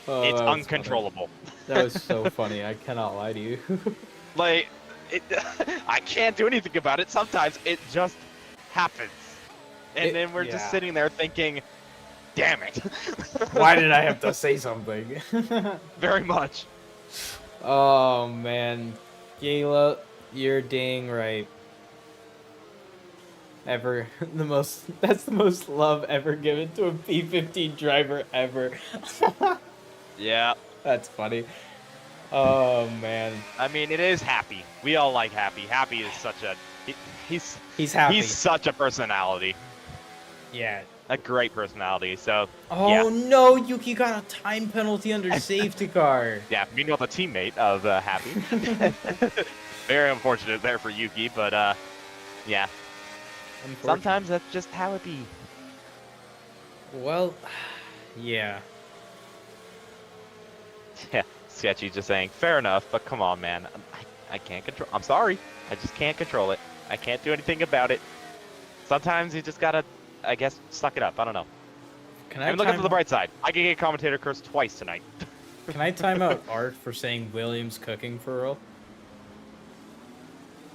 Oh, it's uncontrollable. That was so funny. I cannot lie to you. Like, I can't do anything about it. Sometimes it just happens, and then we're just sitting there thinking, damn it. Why did I have to say something? Very much. Oh, man. Gayla, you're dang right. That's the most love ever given to a P15 driver ever. Yeah. That's funny. Oh, man. I mean, it is Happy. We all like Happy. Happy is such a... He's happy. He's such a personality. Yeah. A great personality, so... Oh, yeah. no, Yuki got a time penalty under safety car. Yeah, meanwhile, the teammate of Happy. Very unfortunate there for Yuki, but, yeah. Sometimes that's just how it be. Well, yeah. Yeah, Sketchy just saying, fair enough, but come on, man. I can't control... I'm sorry. I just can't control it. I can't do anything about it. Sometimes you just gotta, I guess, suck it up. I don't know. I mean, look at the bright side. I can get commentator curse twice tonight. Can I time out Art for saying Williams cooking for real?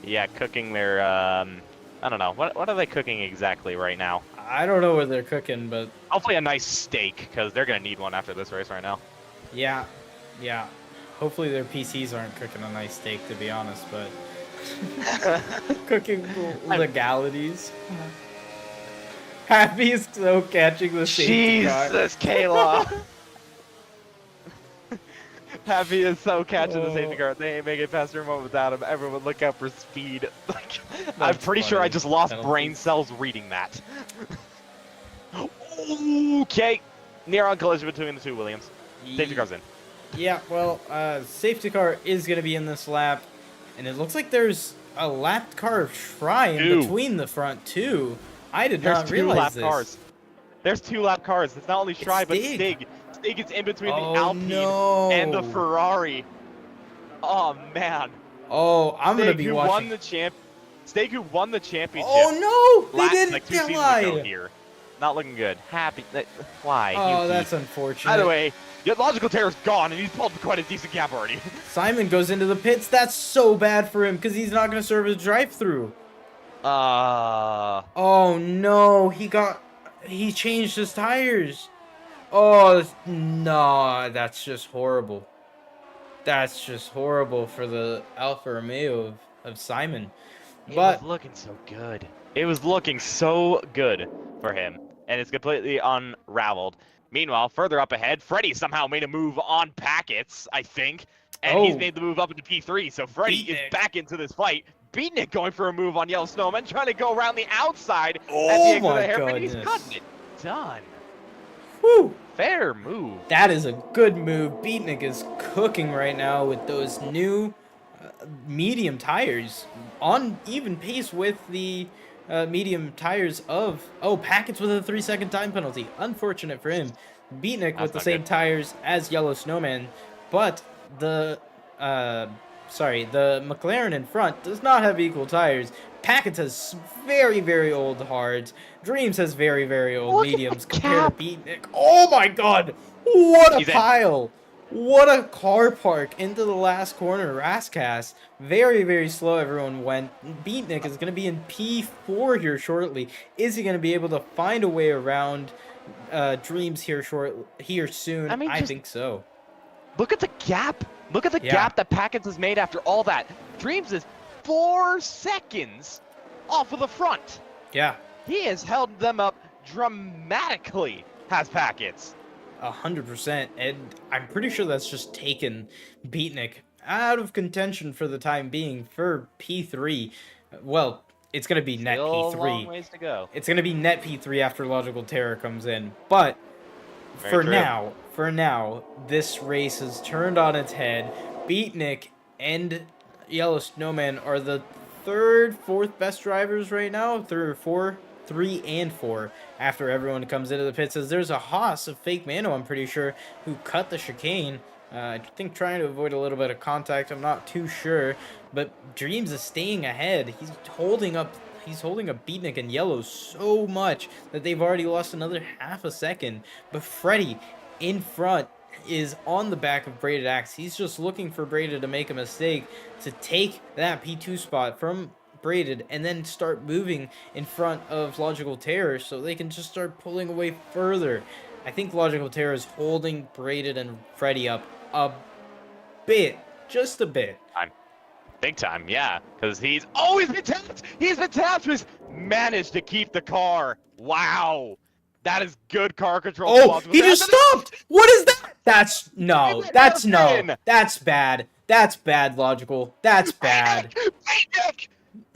Yeah, cooking their, I don't know. What are they cooking exactly right now? I don't know what they're cooking, but... Hopefully a nice steak, because they're going to need one after this race right now. Yeah, yeah. Hopefully their PCs aren't cooking a nice steak, to be honest, but... Cooking legalities. Happy is so catching the safety car. Jesus, Kayla! Happy is so catching the safety car. They ain't making it past your moment without him. Everyone look out for speed. I'm pretty sure I just lost brain cells reading that. Okay. Near on collision between the two Williams. Safety car's in. Yeah, well, safety car is going to be in this lap. And it looks like there's a lapped car of Shry in between the front two. I did not realize this. There's 2 lap cars. It's not only Shry, but Stig. Stig is in between the Alpine and the Ferrari. Oh, man. Oh, I'm going to be watching. Stig, who won the championship. Oh, no! They did like 2 seasons ago here. Not looking good. Happy. Why? Oh, that's unfortunate. By the way, Logical Terror's gone, and he's pulled quite a decent gap already. Simon goes into the pits. That's so bad for him, because he's not going to serve his drive-through. Oh, no. He changed his tires. Oh, no. That's just horrible. That's just horrible for the Alfa Romeo of Simon. It was looking so good. It was looking so good for him, and it's completely unraveled. Meanwhile, further up ahead, Freddy somehow made a move on Packets, I think, and he's made the move up into P3, so Freddy is back into this fight. Beatnik going for a move on Yellow Snowman, trying to go around the outside at the exit of the hairpin, and he's gotten it done. Whew. Fair move. That is a good move. Beatnik is cooking right now with those new medium tires on even pace with the medium tires of... Oh, Packets with a 3-second time penalty. Unfortunate for him. Beatnik with the same tires as Yellow Snowman, but the McLaren in front does not have equal tires. Packets has very, very old hards. Dreams has very, very old mediums compared to Beatnik. Oh my god! What a pile! What a car park into the last corner. Rascas. Very, very slow everyone went. Beatnik is going to be in P4 here shortly. Is he going to be able to find a way around Dreams here soon? I mean, I think so. Look at the gap. Look at the gap that Packets has made after all that. Dreams is 4 seconds off of the front. Yeah. He has held them up dramatically, has Packets. 100%, and I'm pretty sure that's just taken Beatnik out of contention for the time being for P3. Well, it's going to be net Still a long P3. ways to go. It's going to be net P3 after Logical Terror comes in. But Very true. for now, this race has turned on its head. Beatnik and Yellow Snowman are the third, fourth best drivers right now. Three and four after everyone comes into the pits. As there's a Haas of Fake Mano, I'm pretty sure, who cut the chicane. I think trying to avoid a little bit of contact. I'm not too sure, but Dreams is staying ahead. He's holding up Beatnik and Yellow so much that they've already lost another half a second. But Freddy in front is on the back of Braided Axe. He's just looking for Braided to make a mistake to take that P2 spot from Braided and then start moving in front of Logical Terror so they can just start pulling away further. I think Logical Terror is holding Braided and Freddy up a bit, just a bit. Big time, yeah, because he's always been tapped. He's been tapped. He's managed to keep the car. Wow, that is good car control. Oh, he just stopped. What is that? That's no. That's no. That's bad. That's bad, Logical. That's bad.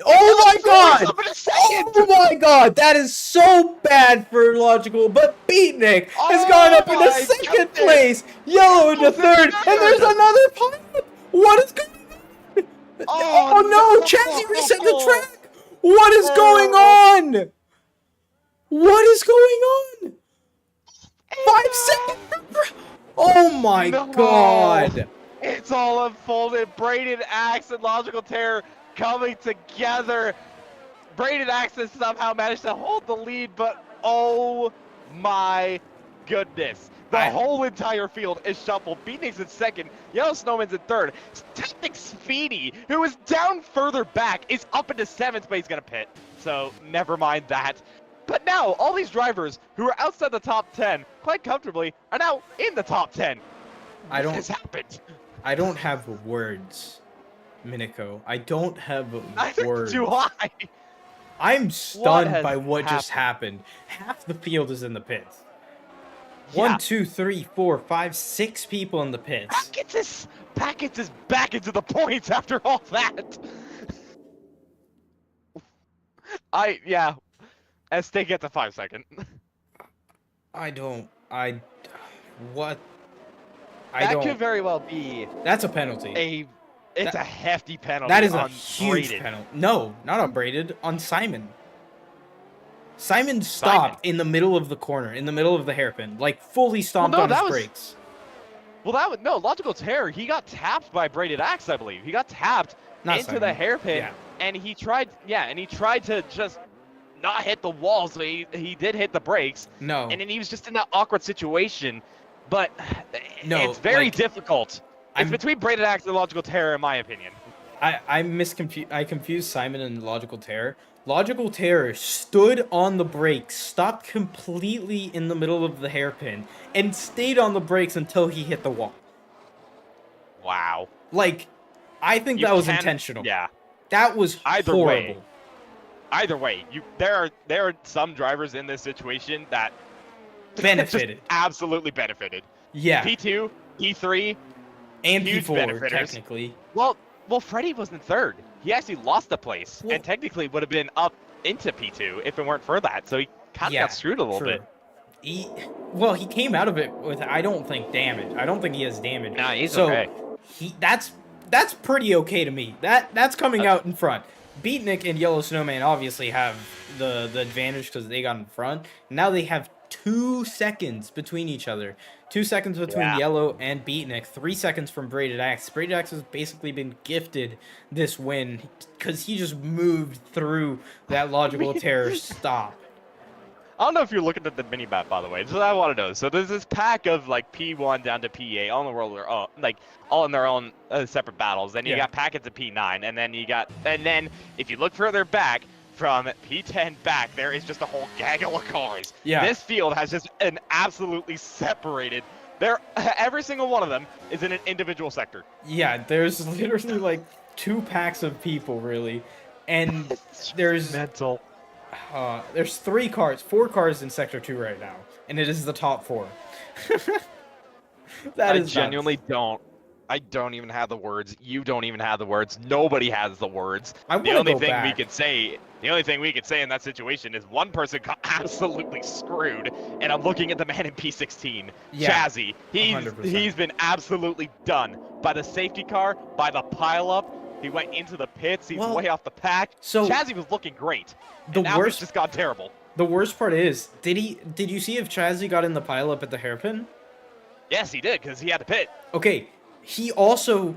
Oh my god! Oh my god! That is so bad for Logical, but Beatnik has gone up into second place, Yellow into third, and there's another pilot! What is going on? Oh no! Chazzy reset the track! What is going on? What is going on? 5 seconds! Oh my god! It's all unfolded. Braided Axe and Logical Terror coming together. Braided Axe has somehow managed to hold the lead, but oh my goodness. The whole entire field is shuffled. Beatnik's in second, Yellow Snowman's in third. Technic Speedy, who is down further back, is up into seventh, but he's gonna pit. So never mind that. But now, all these drivers who are outside the top 10 quite comfortably are now in the top 10. What has happened? I don't have words, Miniko. I don't have words. Do I? I'm stunned by what just happened. Half the field is in the pits. Yeah. 1, 2, 3, 4, 5, 6 people in the pits. Packets is back into the points after all that. Stay get the 5 second. That could very well be. That's a penalty. It's a hefty penalty. That is a huge penalty. No, not on Braided. On Simon. Simon stopped in the middle of the corner, in the middle of the hairpin, like fully stomped on his brakes. Well, Logical Terror. He got tapped by Braided Axe, I believe. He got tapped into the hairpin, and he tried. Yeah, and he tried to just not hit the wall, so he did hit the brakes. No. And then he was just in that awkward situation. But it's very difficult. It's between Braided Axe and Logical Terror, in my opinion. I confused Simon and Logical Terror. Logical Terror stood on the brakes, stopped completely in the middle of the hairpin, and stayed on the brakes until he hit the wall. Wow. Like, I think that was intentional. Yeah. That was horrible. Either way, there are some drivers in this situation that benefited. Absolutely benefited. Yeah. P2, P3, and P4 technically. Well, Freddy was in third. He actually lost the place, and technically would have been up into P2 if it weren't for that. So he kind of got screwed a little bit. He came out of it with, I don't think, damage. I don't think he has damage. Nah, he's okay. That's pretty okay to me. That's coming out in front. Beatnik and Yellow Snowman obviously have the advantage because they got in front. Now they have 2 seconds between each other. 2 seconds between Yellow and Beatnik. 3 seconds from Braided Axe. Braided Axe has basically been gifted this win because he just moved through that Logical Terror stop. I don't know if you're looking at the mini map, by the way. So I want to know. So there's this pack of like P1 down to P8, all in the world, all in their own separate battles. Then you got packets of P9, and then if you look further back, from P10 back, there is just a whole gaggle of cars. Yeah. This field has just an absolutely separated. Every single one of them is in an individual sector. Yeah, there's literally like 2 packs of people, really. And there's... mental. There's 4 cars in Sector 2 right now, and it is the top 4. That I is nuts. genuinely don't. I don't even have the words. You don't even have the words. Nobody has the words. I The want to only go thing we back. could say, in that situation is one person got absolutely screwed, and I'm looking at the man in P16, Yeah, Chazzy. He's 100%. been absolutely done by the safety car, by the pileup. He went into the pits. He's Well, way off the pack. so Chazzy was looking great, the and now he's worst just gone terrible. the worst part is, did you see if Chazzy got in the pileup at the hairpin? Yes, he did, because he had to pit. Okay, he also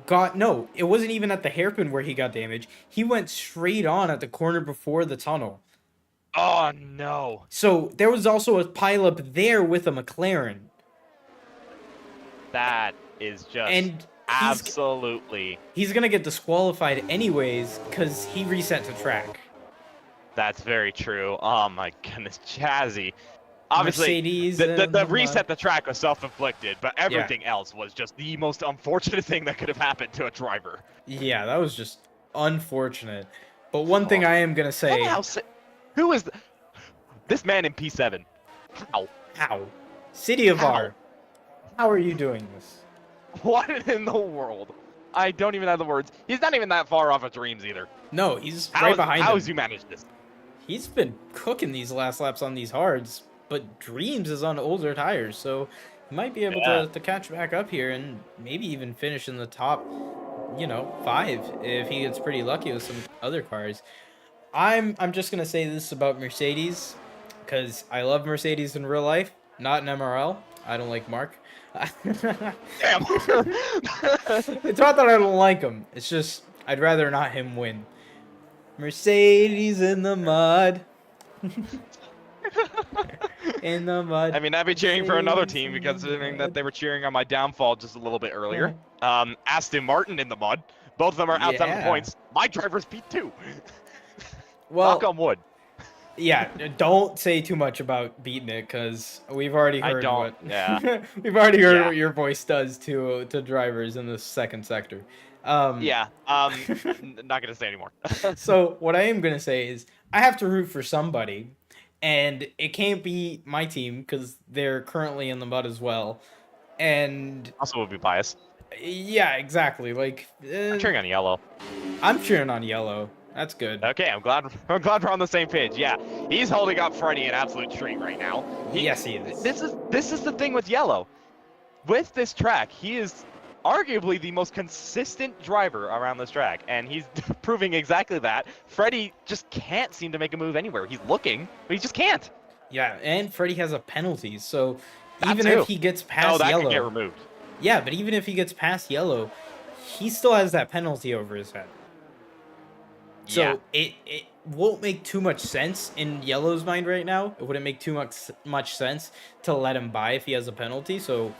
got no, it wasn't even at the hairpin where he got damaged. He went straight on at the corner before the tunnel. Oh no. So there was also a pileup there with a McLaren. That is just And absolutely. he's gonna get disqualified anyways because he reset to track. That's very true. Oh my goodness, Chazzy. Obviously, Mercedes the reset the track was self-inflicted, but Yeah. everything else was just the most unfortunate thing that could have happened to a driver. Yeah, that was just unfortunate. But one thing I am gonna say, Who is this man in P7? How? how? City of How? R, how are you doing this? What in the world? I don't even have the words. He's not even that far off of Dreams either. No, he's right behind How him. has you managed this? He's been cooking these last laps on these hards, but Dreams is on older tires, so he might be able to catch back up here and maybe even finish in the top, 5 if he gets pretty lucky with some other cars. I'm just gonna say this about Mercedes, because I love Mercedes in real life, not in MRL. I don't like Mark. Damn. It's not that I don't like him. It's just I'd rather not him win. Mercedes in the mud. In the mud. I mean, I'd be cheering for another team because considering that they were cheering on my downfall just a little bit earlier. Aston Martin in the mud. Both of them are outside of the points. My driver's P2. Well, knock on wood. Yeah, don't say too much about beating it because we've already heard Yeah. we've already heard what your voice does to drivers in the second sector. Not gonna say anymore. So what I am gonna say is I have to root for somebody, and it can't be my team because they're currently in the mud as well. And Also, would be biased. yeah, exactly. Like I'm cheering on yellow. I'm cheering on yellow. That's good. Okay, I'm glad we're on the same page. Yeah, he's holding up Freddie in absolute treat right now. Yes, he is. This is the thing with yellow. With this track, he is arguably the most consistent driver around this track, and he's proving exactly that. Freddie just can't seem to make a move anywhere. He's looking, but he just can't. Yeah, and Freddie has a penalty, so That even too. if he gets past that yellow, could get removed. Yeah, but even if he gets past yellow, he still has that penalty over his head. So it won't make too much sense in Yellow's mind right now. It wouldn't make too much sense to let him by if he has a penalty, so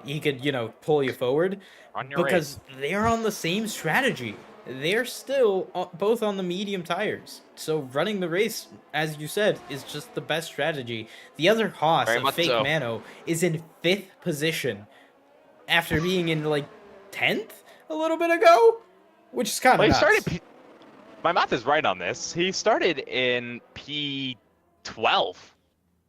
he could, pull you forward. On your Because they're on the same strategy. They're still both on the medium tires. So running the race, as you said, is just the best strategy. The other Haas of Fake Mano is in 5th position after being in, 10th a little bit ago, which is kind of nuts. My math is right on this. He started in P12. So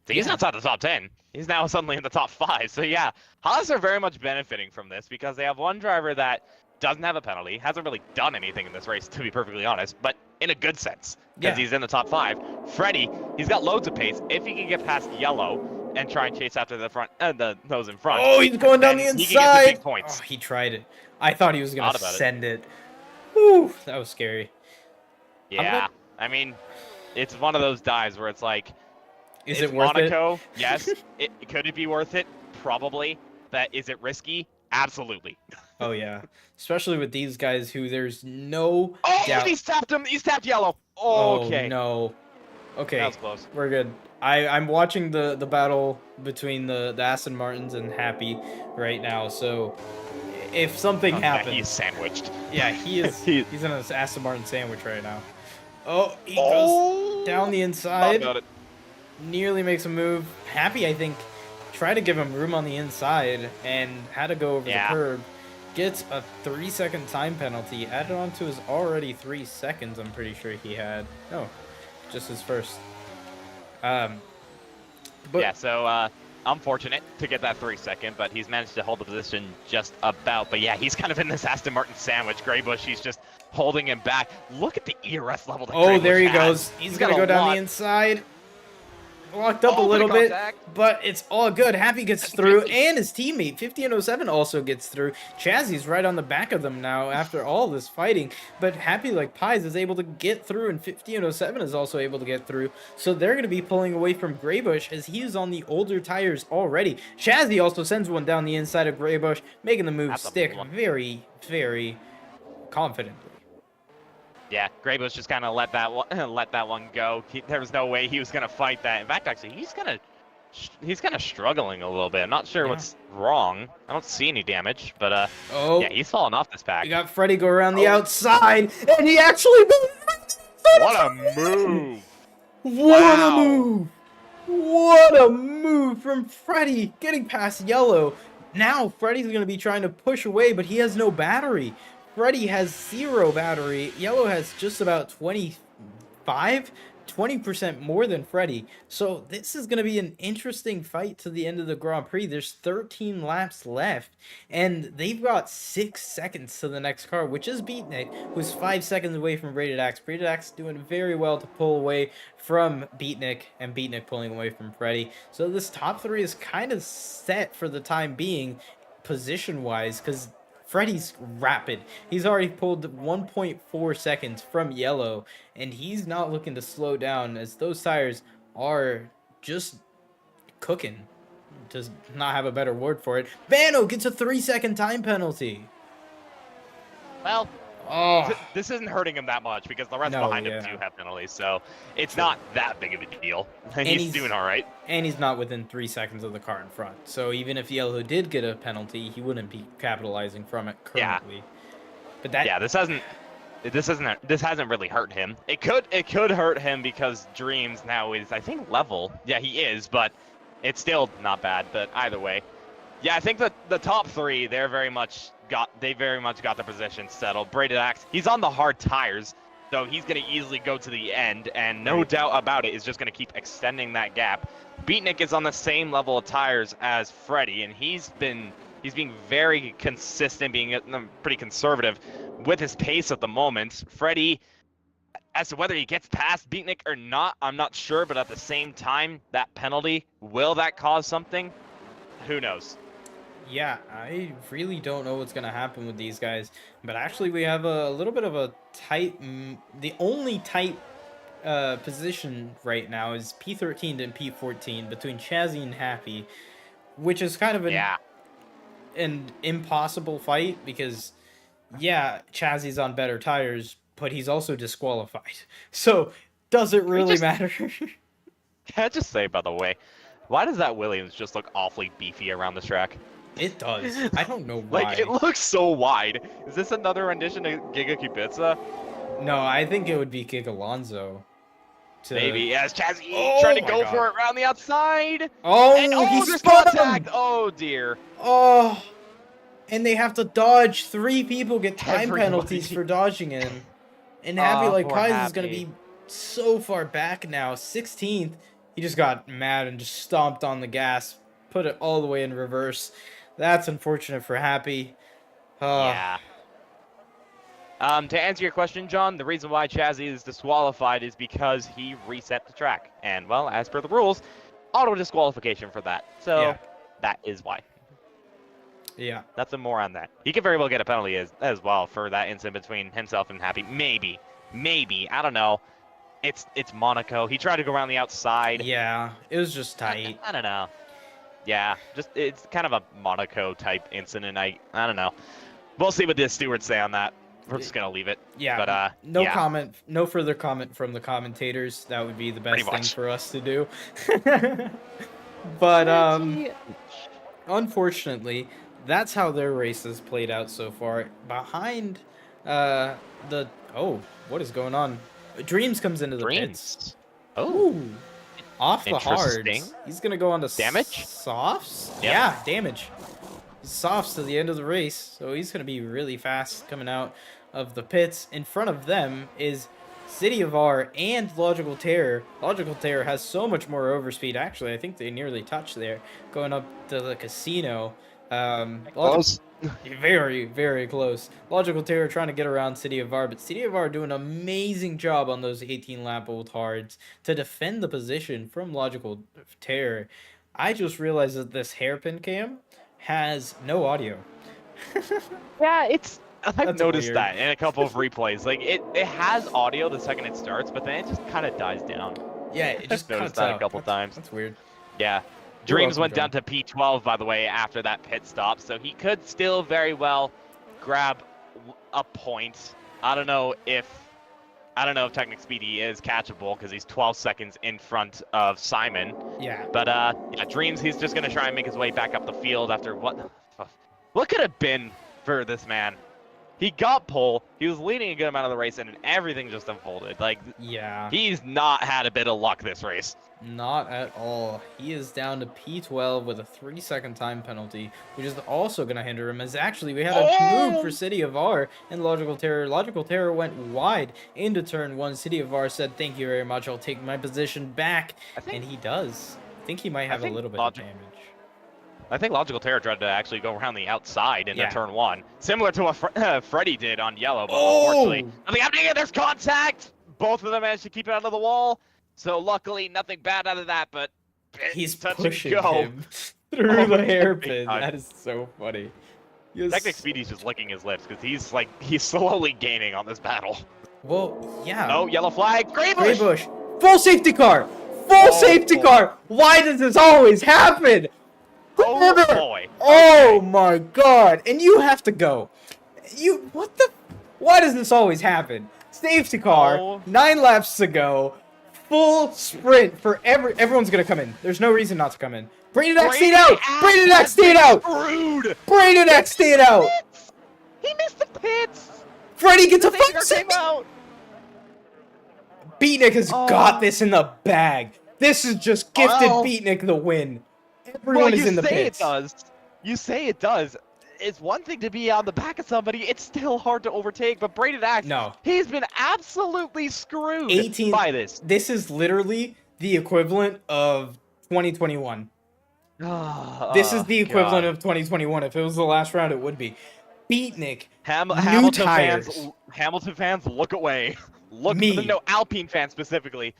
he's outside the top 10. He's now suddenly in the top 5. So yeah, Haas are very much benefiting from this because they have one driver that doesn't have a penalty, hasn't really done anything in this race, to be perfectly honest, but in a good sense because he's in the top 5. Freddie, he's got loads of pace. If he can get past yellow and try and chase after the front, those in front. Oh, he's going down the inside. He can get the big points. Oh, he tried it. I thought he was gonna send it. Whew, that was scary. Yeah, I mean, it's one of those dives where it's like, is it worth Monaco? it? Yes. Could it be worth it? Probably. But is it risky? Absolutely. Oh yeah, especially with these guys who there's no doubt. He's tapped him. He's tapped yellow. Okay. Oh no. Okay. That was close. We're good. I'm watching the battle between the Aston Martins and Happy right now. So if something happens, he's sandwiched. Yeah, he is. He's in an Aston Martin sandwich right now. Oh, he goes down the inside. Nearly makes a move. Happy, I think, tried to give him room on the inside and had to go over the curb. Gets a 3-second time penalty added on to his already 3 seconds. I'm pretty sure he had. No, just his first. But Yeah, so unfortunate to get that 3-second, but he's managed to hold the position just about. But yeah, he's kind of in this Aston Martin sandwich. Graybush, he's just holding him back. Look at the ERS level that oh, there he Graybush goes. has. He's got gonna a go down the lot. inside. Locked up a Oh, little bit of bit, contact. but it's all good. Happy gets through, and his teammate 50 and 07 also gets through. Chazzy's right on the back of them now after all this fighting, but Happy like Pies is able to get through, and 50 and 07 is also able to get through. So they're going to be pulling away from Graybush as he's on the older tires already. Chazzy also sends one down the inside of Graybush, making the move That's a stick one. very, very confidently. Yeah, Graybush just kind of let that one go. There was no way he was gonna fight that. In fact, actually, he's kind of struggling a little bit. I'm not sure what's wrong. I don't see any damage, but yeah, he's falling off this pack. We got Freddy go around the outside, and he actually. What a move! What a move! What a move from Freddy, getting past Yellow. Now Freddy's going to be trying to push away, but he has no battery. Freddy has 0 battery. Yellow has just about 20% more than Freddy. So this is going to be an interesting fight to the end of the Grand Prix. There's 13 laps left, and they've got 6 seconds to the next car, which is Beatnik, who's 5 seconds away from Braided Axe. Braided Axe doing very well to pull away from Beatnik, and Beatnik pulling away from Freddy. So this top 3 is kind of set for the time being, position-wise, because Freddy's rapid. He's already pulled 1.4 seconds from Yellow, and he's not looking to slow down as those tires are just cooking. Does not have a better word for it. Bano gets a 3-second time penalty. Well, this isn't hurting him that much because the rest behind him do have penalties, so it's not that big of a deal. He's doing all right. And he's not within 3 seconds of the car in front. So even if Yellow did get a penalty, he wouldn't be capitalizing from it currently. Yeah. But that this hasn't really hurt him. It could hurt him because Dreams now is, I think, level. Yeah, he is, but it's still not bad. But either way, yeah, I think that the top 3 they very much got the position settled. Braided Axe, he's on the hard tires, so he's gonna easily go to the end, and no doubt about it is just gonna keep extending that gap. Beatnik is on the same level of tires as Freddy, and he's being very consistent, being pretty conservative with his pace at the moment. Freddy, as to whether he gets past Beatnik or not, I'm not sure, but at the same time, that penalty, will that cause something? Who knows? Yeah, I really don't know what's going to happen with these guys. But actually, we have a little bit of a tight... the only tight position right now is P13 and P14 between Chazzy and Happy, which is kind of an impossible fight because, yeah, Chazzy's on better tires, but he's also disqualified. So, does it really matter? Can I just say, by the way, why does that Williams just look awfully beefy around this track? It does. I don't know why. Like, it looks so wide. Is this another rendition of Giga Kubica? No, I think it would be Gig Alonso. Maybe. Yes, Chazzy trying to go for it around the outside. Oh, and, he's contact. Oh, dear. Oh, and they have to dodge. 3 people get time penalties for dodging him. And Happy like Pies is going to be so far back now. 16th. He just got mad and just stomped on the gas. Put it all the way in reverse. That's unfortunate for Happy. Yeah. To answer your question, John, the reason why Chazzy is disqualified is because he reset the track. And, well, as per the rules, auto disqualification for that. So, that is why. Yeah. Nothing more on that. He could very well get a penalty as well for that incident between himself and Happy. Maybe. I don't know. It's Monaco. He tried to go around the outside. Yeah, it was just tight. I don't know. Yeah, it's kind of a Monaco type incident. I don't know. We'll see what the stewards say on that. We're just gonna leave it. Yeah. But no further comment from the commentators. That would be the best thing for us to do. But unfortunately, that's how their races played out so far. Behind what is going on? Dreams comes into the pits. Oh. Off the hards. He's going to go on to damage? Softs? Yeah, damage. Softs to the end of the race, so he's going to be really fast coming out of the pits. In front of them is City of R and Logical Terror. Logical Terror has so much more overspeed. Actually, I think they nearly touched there, going up to the casino. Close. Very, very close. Logical Terror trying to get around City of R, but City of R doing an amazing job on those 18-lap old hards to defend the position from Logical Terror. I just realized that this hairpin cam has no audio. Yeah, I've That's noticed weird. that in a couple of replays. Like it has audio the second it starts, but then it just kind of dies down. Yeah, it just I've noticed cuts that out. a couple times. That's weird. Yeah. You're Dreams welcome, went down to P12, by the way, after that pit stop, so he could still very well grab a point. I don't know if Technic Speedy is catchable because he's 12 seconds in front of Simon. Yeah. But yeah, Dreams, he's just gonna try and make his way back up the field after what could have been for this man. He got pole. He was leading a good amount of the race, and everything just unfolded. Like, Yeah. he's not had a bit of luck this race. Not at all. He is down to P12 with a 3-second time penalty, which is also going to hinder him. As actually, we had a move for City of R and Logical Terror. Logical Terror went wide into turn 1. City of R said, "Thank you very much. I'll take my position back." And he does. I think he might have a little bit of damage. I think Logical Terror tried to actually go around the outside into turn 1, similar to what Freddy did on yellow, but unfortunately, nothing happening, and there's contact! Both of them managed to keep it out of the wall, so luckily nothing bad out of that, but he's touch pushing and go him through the hairpin. That is so funny. Technic Speedy's just licking his lips because he's slowly gaining on this battle. Well, yeah. Oh, yellow flag, Gray Gray Bush! Bush. Full safety car! Full safety car! Why does this always happen? Oh boy. Oh my god. And you have to go. Why does this always happen? Safety car, 9 laps to go, full sprint for everyone's gonna come in. There's no reason not to come in. Braden X stayed out! Braden X stayed out! Rude! Braden X stayed out! He missed the pits! Freddy gets a Safety fuck car came out! Beatnik has got this in the bag. This is just gifted Beatnik the win. Everyone is in the pits. You say it does. It's one thing to be on the back of somebody. It's still hard to overtake. But Braden Axe, he's been absolutely screwed by this. This is literally the equivalent of 2021. This is the equivalent of 2021. If it was the last round, it would be. Beatnik, Hamilton fans, look away. Alpine fans specifically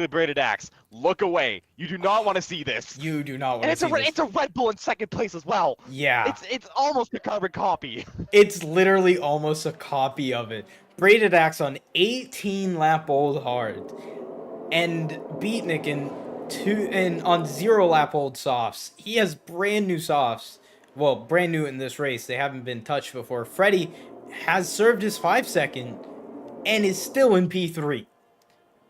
Braided Axe, look away. You do not want to see this. You do not want to see this. It's a Red Bull in second place as well. Yeah. It's almost a carbon copy. It's literally almost a copy of it. Braided Axe on 18-lap old hard, and Beatnik on 0-lap old softs. He has brand new softs. Well, brand new in this race. They haven't been touched before. Freddy has served his 5-second and is still in P3.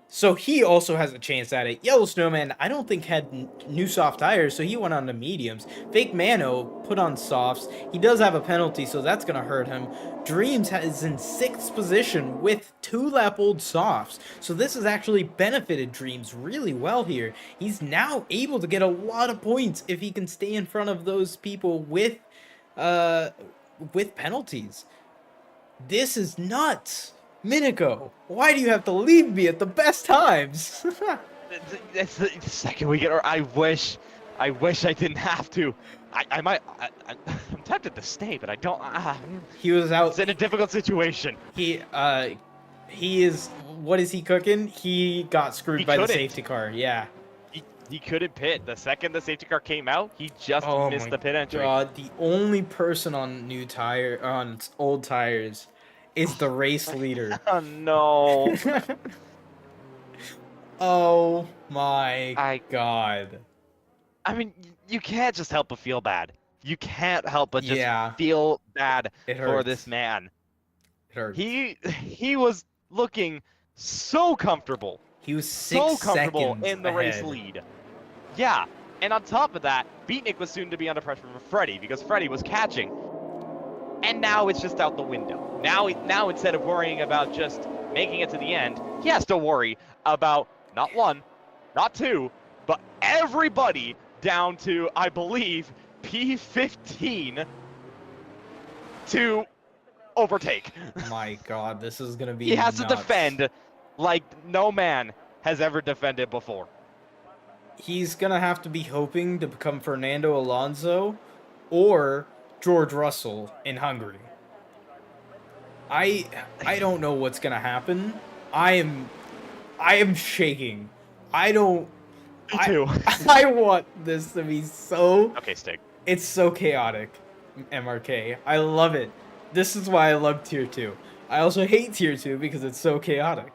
So he also has a chance at it. Yellow Snowman, I don't think had new soft tires, so he went on to mediums. Fake Mano put on softs. He does have a penalty, so that's going to hurt him. Dreams is in 6th position with 2-lap old softs. So this has actually benefited Dreams really well here. He's now able to get a lot of points if he can stay in front of those people with penalties. This is nuts. Miniko, why do you have to leave me at the best times? It's the second we get. I wish I didn't have to. I'm tempted to stay, but I don't. He was out. It's in a difficult situation. He is. What is he cooking? He got screwed by the safety car. Yeah. He couldn't pit. The second the safety car came out, he just missed the pit entry. God, the only person on old tires is the race leader. Oh no. Oh my god. I mean, you can't just help but feel bad. You can't help but just feel bad for this man. It hurts. He was looking so comfortable. He was so comfortable in the race lead. Yeah, and on top of that, Beatnik was soon to be under pressure from Freddy because Freddy was catching. And now it's just out the window. Now instead of worrying about just making it to the end, he has to worry about not 1, not 2, but everybody down to, I believe, P15 to overtake. My god, this is going to be He has nuts. to defend like no man has ever defended before. He's gonna have to be hoping to become Fernando Alonso or George Russell in Hungary. I don't know what's gonna happen. I am shaking. I don't. Me too. I want this to be so. Okay, Stig. It's so chaotic, MRK. I love it. This is why I love Tier 2. I also hate Tier 2 because it's so chaotic.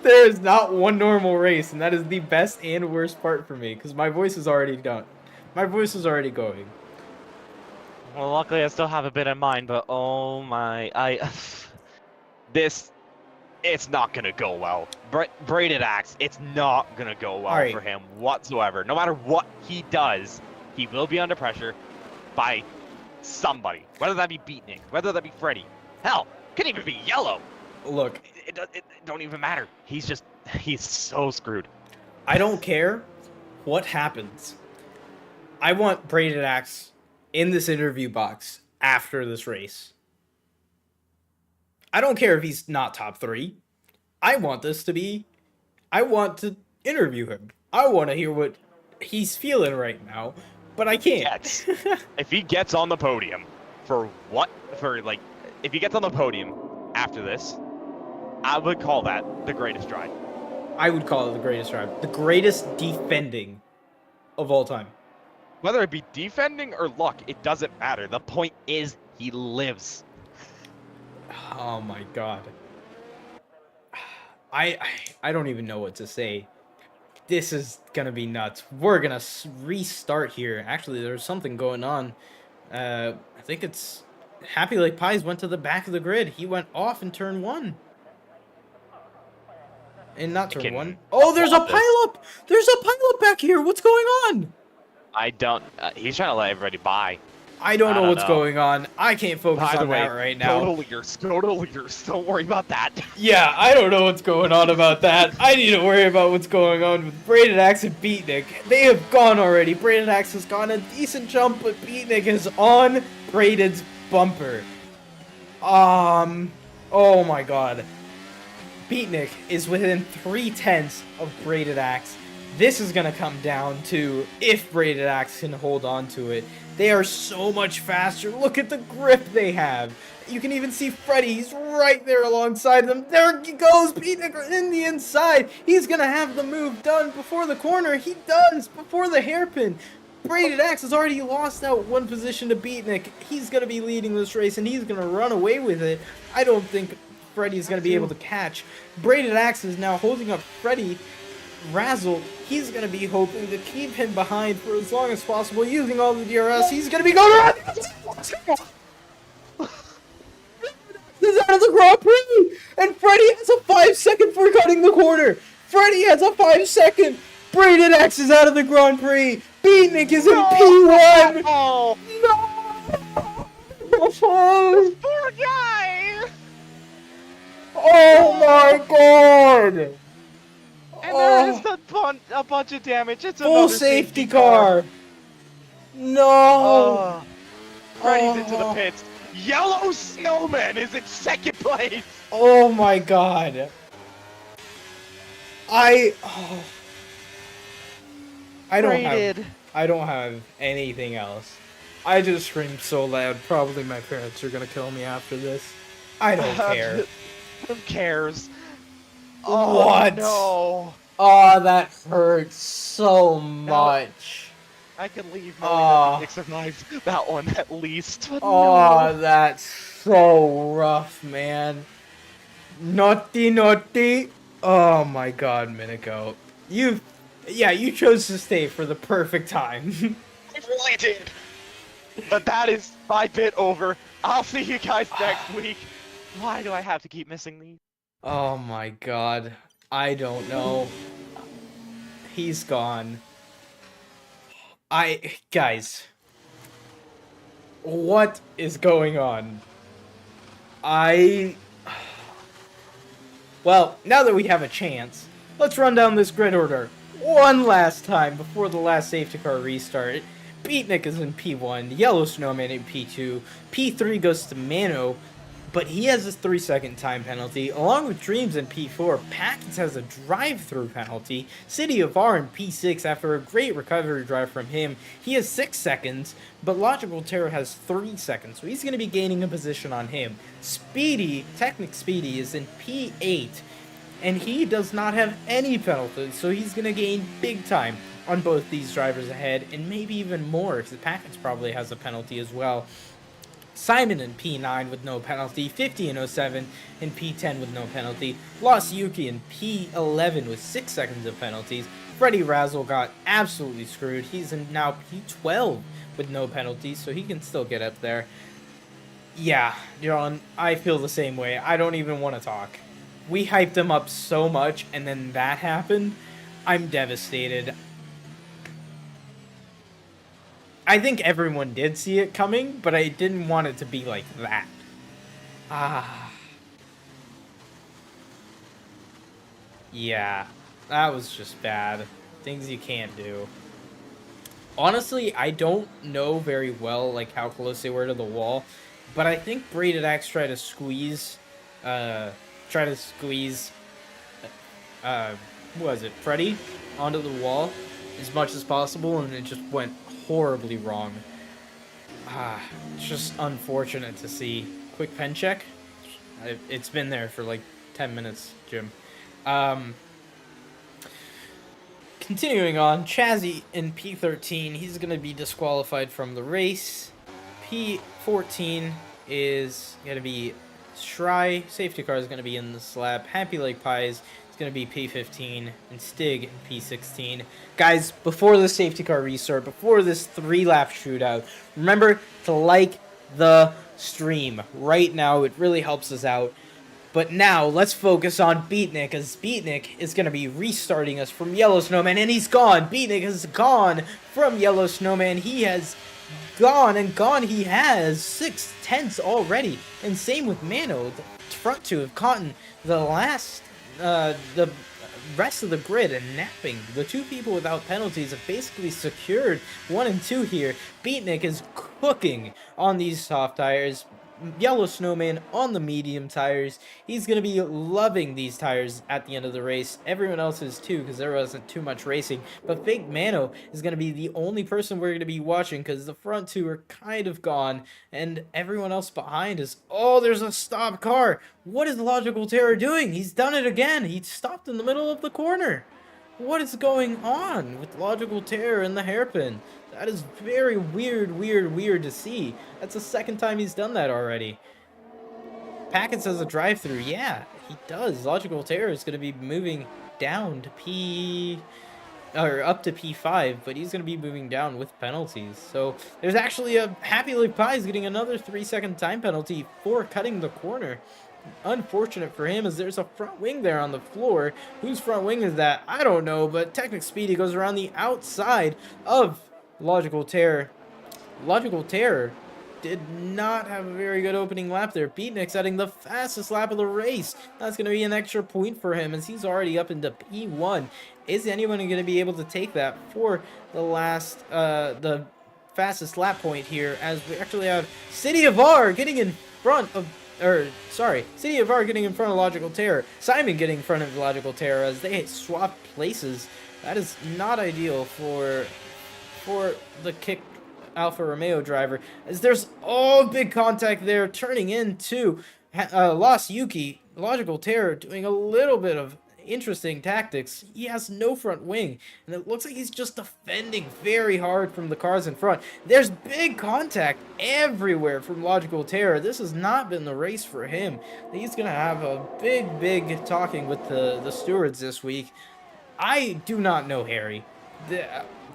There is not one normal race, and that is the best and worst part for me, because my voice is already done. My voice is already going. Well, luckily I still have a bit in mind, but oh my, it's not gonna go well. Braided axe, it's not gonna go well for him whatsoever. No matter what he does, he will be under pressure by somebody, whether that be Beatnik, whether that be Freddy. Hell, could even be Yellow. Look, It don't even matter. He's so screwed. I don't care what happens. I want Braided Axe in this interview box after this race. I don't care if he's not top 3. I want to interview him. I want to hear what he's feeling right now, but I can't. If he gets on the podium if he gets on the podium after this, I would call that the greatest drive. I would call it the greatest drive. The greatest defending of all time. Whether it be defending or luck, it doesn't matter. The point is, he lives. Oh my god. I don't even know what to say. This is gonna be nuts. We're gonna restart here. Actually, there's something going on. I think it's Happy Lake Pies went to the back of the grid. He went off in turn 1. And not turn 1. Oh, there's a pileup! There's a pileup back here! What's going on? I don't... he's trying to let everybody buy. I don't know what's going on. I can't focus on that right now. Go to leaders. Don't worry about that. Yeah, I don't know what's going on about that. I need to worry about what's going on with Braided Axe and Beatnik. They have gone already. Braided Axe has gone a decent jump, but Beatnik is on Braided's bumper. Oh my god. Beatnik is within 3/10 of Braided Axe. This is going to come down to if Braided Axe can hold on to it. They are so much faster. Look at the grip they have. You can even see Freddy. He's right there alongside them. There he goes. Beatnik in the inside. He's going to have the move done before the corner. He does before the hairpin. Braided Axe has already lost out one position to Beatnik. He's going to be leading this race, and he's going to run away with it. I don't think Freddy's going to be able to catch. Braided Axe is now holding up Freddy. Razzle, he's going to be hoping to keep him behind for as long as possible, using all the DRS. He's going to be going around. This is out of the Grand Prix, and Freddy has a 5-second for cutting the corner. Freddy has a 5-second. Braided Axe is out of the Grand Prix. Beatnik is in P1. Oh No! This poor guy! Oh my god! And there is a bunch of damage. It's full safety car. No. Freddy's into the pits. Yellow Snowman is in second place. Oh my god. I don't have anything else. I just screamed so loud. Probably my parents are gonna kill me after this. I don't care. Who cares? What? No. Oh, that hurts so much. I can leave knowing that Nick survived that one at least. Oh, no. That's so rough, man. Naughty. Oh my god, Miniko. You chose to stay for the perfect time. I really did. But that is my bit over. I'll see you guys next week. Why do I have to keep missing these? Oh my god. I don't know. He's gone. Guys. What is going on? Well, now that we have a chance, let's run down this grid order one last time before the last safety car restart. Beatnik is in P1, Yellow Snowman in P2, P3 goes to Mano, But he has this 3-second time penalty. Along with Dreams in P4, Packets has a drive-through penalty. City of R in P6, after a great recovery drive from him, he has 6 seconds, but Logical Terror has 3 seconds, so he's going to be gaining a position on him. Speedy, Technic Speedy, is in P8, and he does not have any penalties, so he's going to gain big time on both these drivers ahead, and maybe even more, because Packets probably has a penalty as well. Simon in P9 with no penalty, 50 in 07 in P10 with no penalty, Lost Yuki in P11 with 6 seconds of penalties. Freddy Razzle got absolutely screwed. He's in now P12 with no penalties, so he can still get up there. Yeah, John, I feel the same way. I don't even want to talk. We hyped him up so much, and then that happened. I'm devastated. I think everyone did see it coming, but I didn't want it to be like that. Yeah, that was just bad. Things you can't do. Honestly, I don't know very well like how close they were to the wall, but I think Braided Axe tried to squeeze, who was it, Freddy, onto the wall as much as possible, and it just went horribly wrong. It's just unfortunate to see. Quick pen check. It's been there for like 10 minutes, Jim. Continuing on, Chazzy in P13, he's going to be disqualified from the race. P14 is going to be Shry. Safety car is going to be in the slab. Happy Lake Pies going to be P15, and Stig in P16. Guys, before the safety car restart, before this 3-lap shootout, remember to like the stream right now. It really helps us out. But now, let's focus on Beatnik, as Beatnik is going to be restarting us from Yellow Snowman, and he's gone. Beatnik has gone from Yellow Snowman. He has gone, and gone he has. 6 tenths already. And same with Mano. The front two have caught the last... the rest of the grid and napping. The two people without penalties have basically secured 1 and 2 here. Beatnik is cooking on these soft tires. Yellow Snowman on the medium tires. He's going to be loving these tires at the end of the race. Everyone else is too, because there wasn't too much racing. But Fake Mano is going to be the only person we're going to be watching, because the front two are kind of gone, and everyone else behind is... Oh, there's a stopped car. What is Logical Terror doing? He's done it again. He stopped in the middle of the corner. What is going on with Logical Terror and the hairpin? That is very weird to see. That's the second time he's done that already. Packets has a drive-through. Yeah, he does. Logical Terror is going to be moving down to up to P5, but he's going to be moving down with penalties. So there's actually a Happy Lake Pies getting another 3-second time penalty for cutting the corner. Unfortunate for him, as there's a front wing there on the floor. Whose front wing is that? I don't know, but Technic Speedy goes around the outside of Logical Terror. Logical Terror did not have a very good opening lap there. Beatnik setting the fastest lap of the race. That's going to be an extra point for him, as he's already up into P1. Is anyone going to be able to take that for the last, the fastest lap point here, as we actually have City of R getting in front of... City of R getting in front of Logical Terror. Simon getting in front of Logical Terror as they swap places. That is not ideal for the kick Alfa Romeo driver, as there's big contact there, turning into Lost Yuki. Logical Terror doing a little bit of interesting tactics. He has no front wing, and it looks like he's just defending very hard from the cars in front. There's big contact everywhere from Logical Terror. This has not been the race for him. He's gonna have a big talking with the stewards this week. I do not know Harry.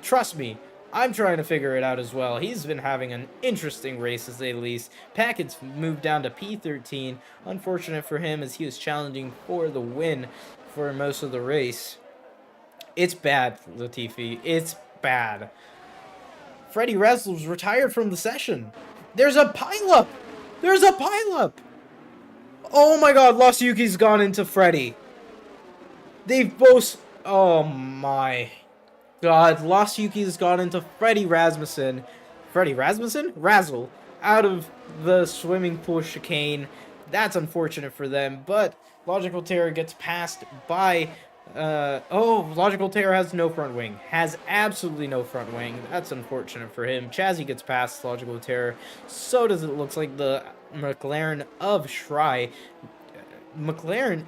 Trust me, I'm trying to figure it out as well. He's been having an interesting race, to say the least. Packets moved down to P13. Unfortunate for him, as he was challenging for the win for most of the race. It's bad, Latifi. It's bad. Freddy Razzle's retired from the session. There's a pileup! There's a pileup! Oh my god, Lost Yuki's gone into Freddy. They've both... Oh my... God, Lost Yuki's gone into Freddy Rasmussen. Freddy Rasmussen? Razzle. Out of the swimming pool chicane. That's unfortunate for them, but Logical Terror gets passed by... Logical Terror has no front wing. Has absolutely no front wing. That's unfortunate for him. Chazzy gets past Logical Terror. So does it looks like the McLaren of Shry. McLaren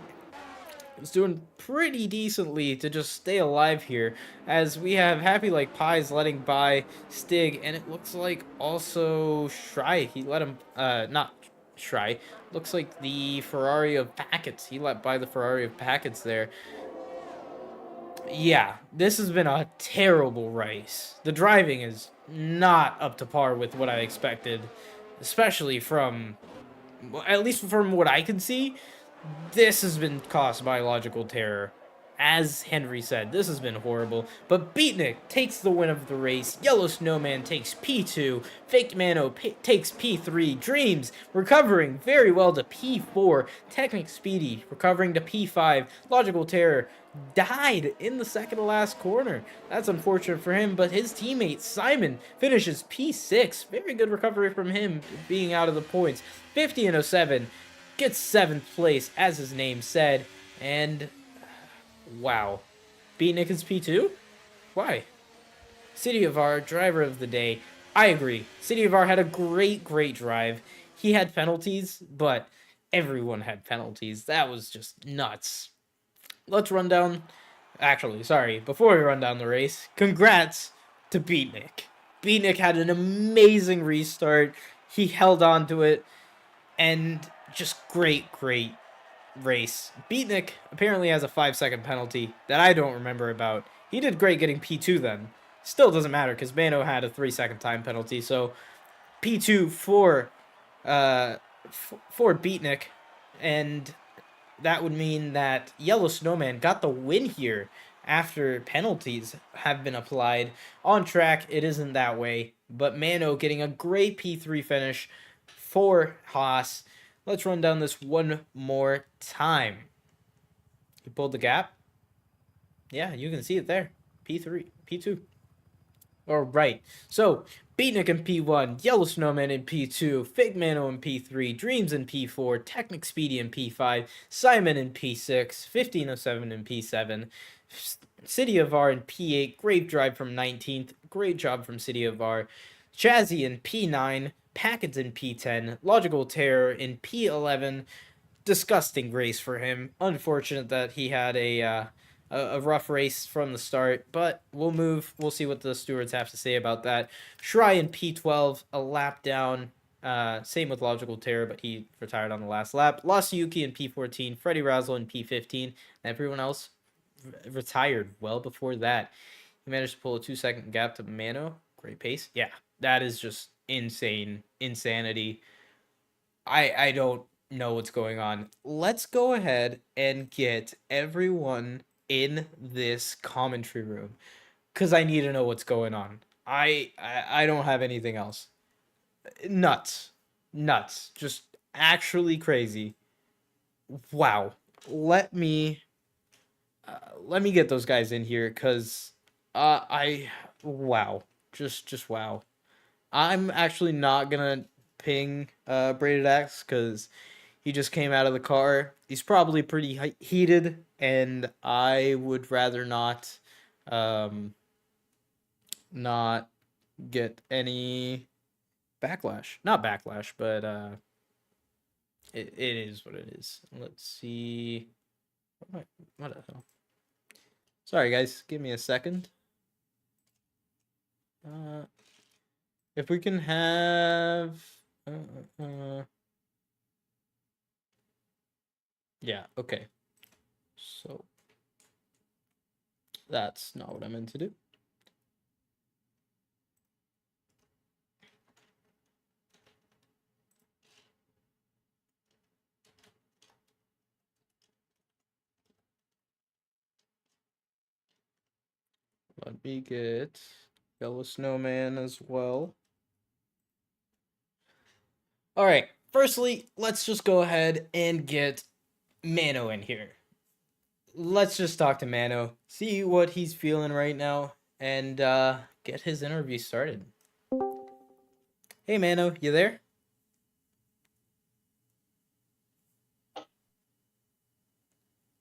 is doing pretty decently to just stay alive here, as we have Happy Like Pies letting by Stig, and it looks like also Shry, he let him, not Shry, looks like the Ferrari of Packets, he let by the Ferrari of Packets there. Yeah, this has been a terrible race. The driving is not up to par with what I expected, especially from, at least from what I can see. This has been caused by Logical Terror. As Henry said, this has been horrible. But Beatnik takes the win of the race. Yellow Snowman takes P2. Fake Mano takes P3. Dreams recovering very well to P4. Technic Speedy recovering to P5. Logical Terror died in the second to last corner. That's unfortunate for him, but his teammate Simon finishes P6. Very good recovery from him being out of the points. 50 and 07. Gets 7th place, as his name said, and wow. Beatnik is P2? Why? City of R, driver of the day. I agree. City of R had a great drive. He had penalties, but everyone had penalties. That was just nuts. Let's run down... Actually, sorry, before we run down the race, congrats to Beatnik. Beatnik had an amazing restart. He held on to it, and... just great race. Beatnik apparently has a 5-second penalty that I don't remember about. He did great getting P2 then. Still doesn't matter because Mano had a 3-second time penalty. So P2 for Beatnik, and that would mean that Yellow Snowman got the win here after penalties have been applied. On track, it isn't that way, but Mano getting a great P3 finish for Haas. Let's run down this one more time. He pulled the gap. Yeah, you can see it there. P3, P2. All right. So, Beatnik in P1, Yellow Snowman in P2, Fig Mano in P3, Dreams in P4, Technic Speedy in P5, Simon in P6, 1507 in P7, City of R in P8, great drive from 19th, great job from City of R, Chazzy in P9, Packets in P10, Logical Terror in P11. Disgusting race for him. Unfortunate that he had a rough race from the start, but we'll see what the stewards have to say about that. Shry in P12, a lap down. Same with Logical Terror, but he retired on the last lap. Lost Yuki in P14, Freddy Razzle in P15, and everyone else retired well before that. He managed to pull a 2-second gap to Mano. Great pace. Yeah, that is just insanity. I don't know what's going on. Let's go ahead and get everyone in this commentary room, because I need to know what's going on. I don't have anything else. Nuts, just actually crazy. Wow. Let me get those guys in here, because wow, just wow. I'm actually not gonna ping Braided Axe because he just came out of the car. He's probably pretty heated, and I would rather not get any backlash. Not backlash, but it is what it is. Let's see. What the hell? Sorry, guys. Give me a second. If we can have... yeah, okay. So, that's not what I meant to do. Let me get Yellow Snowman as well. All right. Firstly, let's just go ahead and get Mano in here. Let's just talk to Mano, see what he's feeling right now, and get his interview started. Hey, Mano, you there?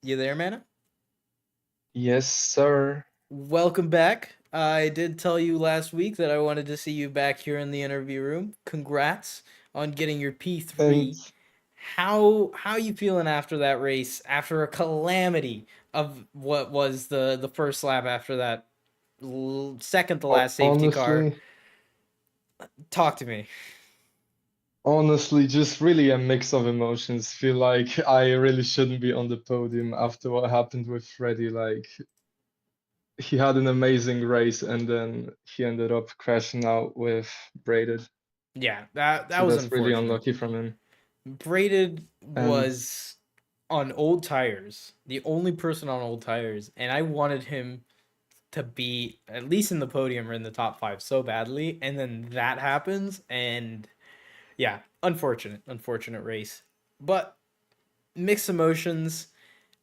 You there, Mana? Yes, sir. Welcome back. I did tell you last week that I wanted to see you back here in the interview room. Congrats on getting your And P3. How you feeling after that race? After a calamity of what was the first lap after that second to last safety car? honestly, Talk to me. honestly, just really a mix of emotions. Feel like I really shouldn't be on the podium after what happened with Freddie. Like he had an amazing race and then he ended up crashing out with Braided. Yeah, that So was that's really unfortunate. unlucky from him. Braided And was on old tires, the only person on old tires, and I wanted him to be at least in the podium or in the top five so badly, and then that happens, and yeah, unfortunate race, but mixed emotions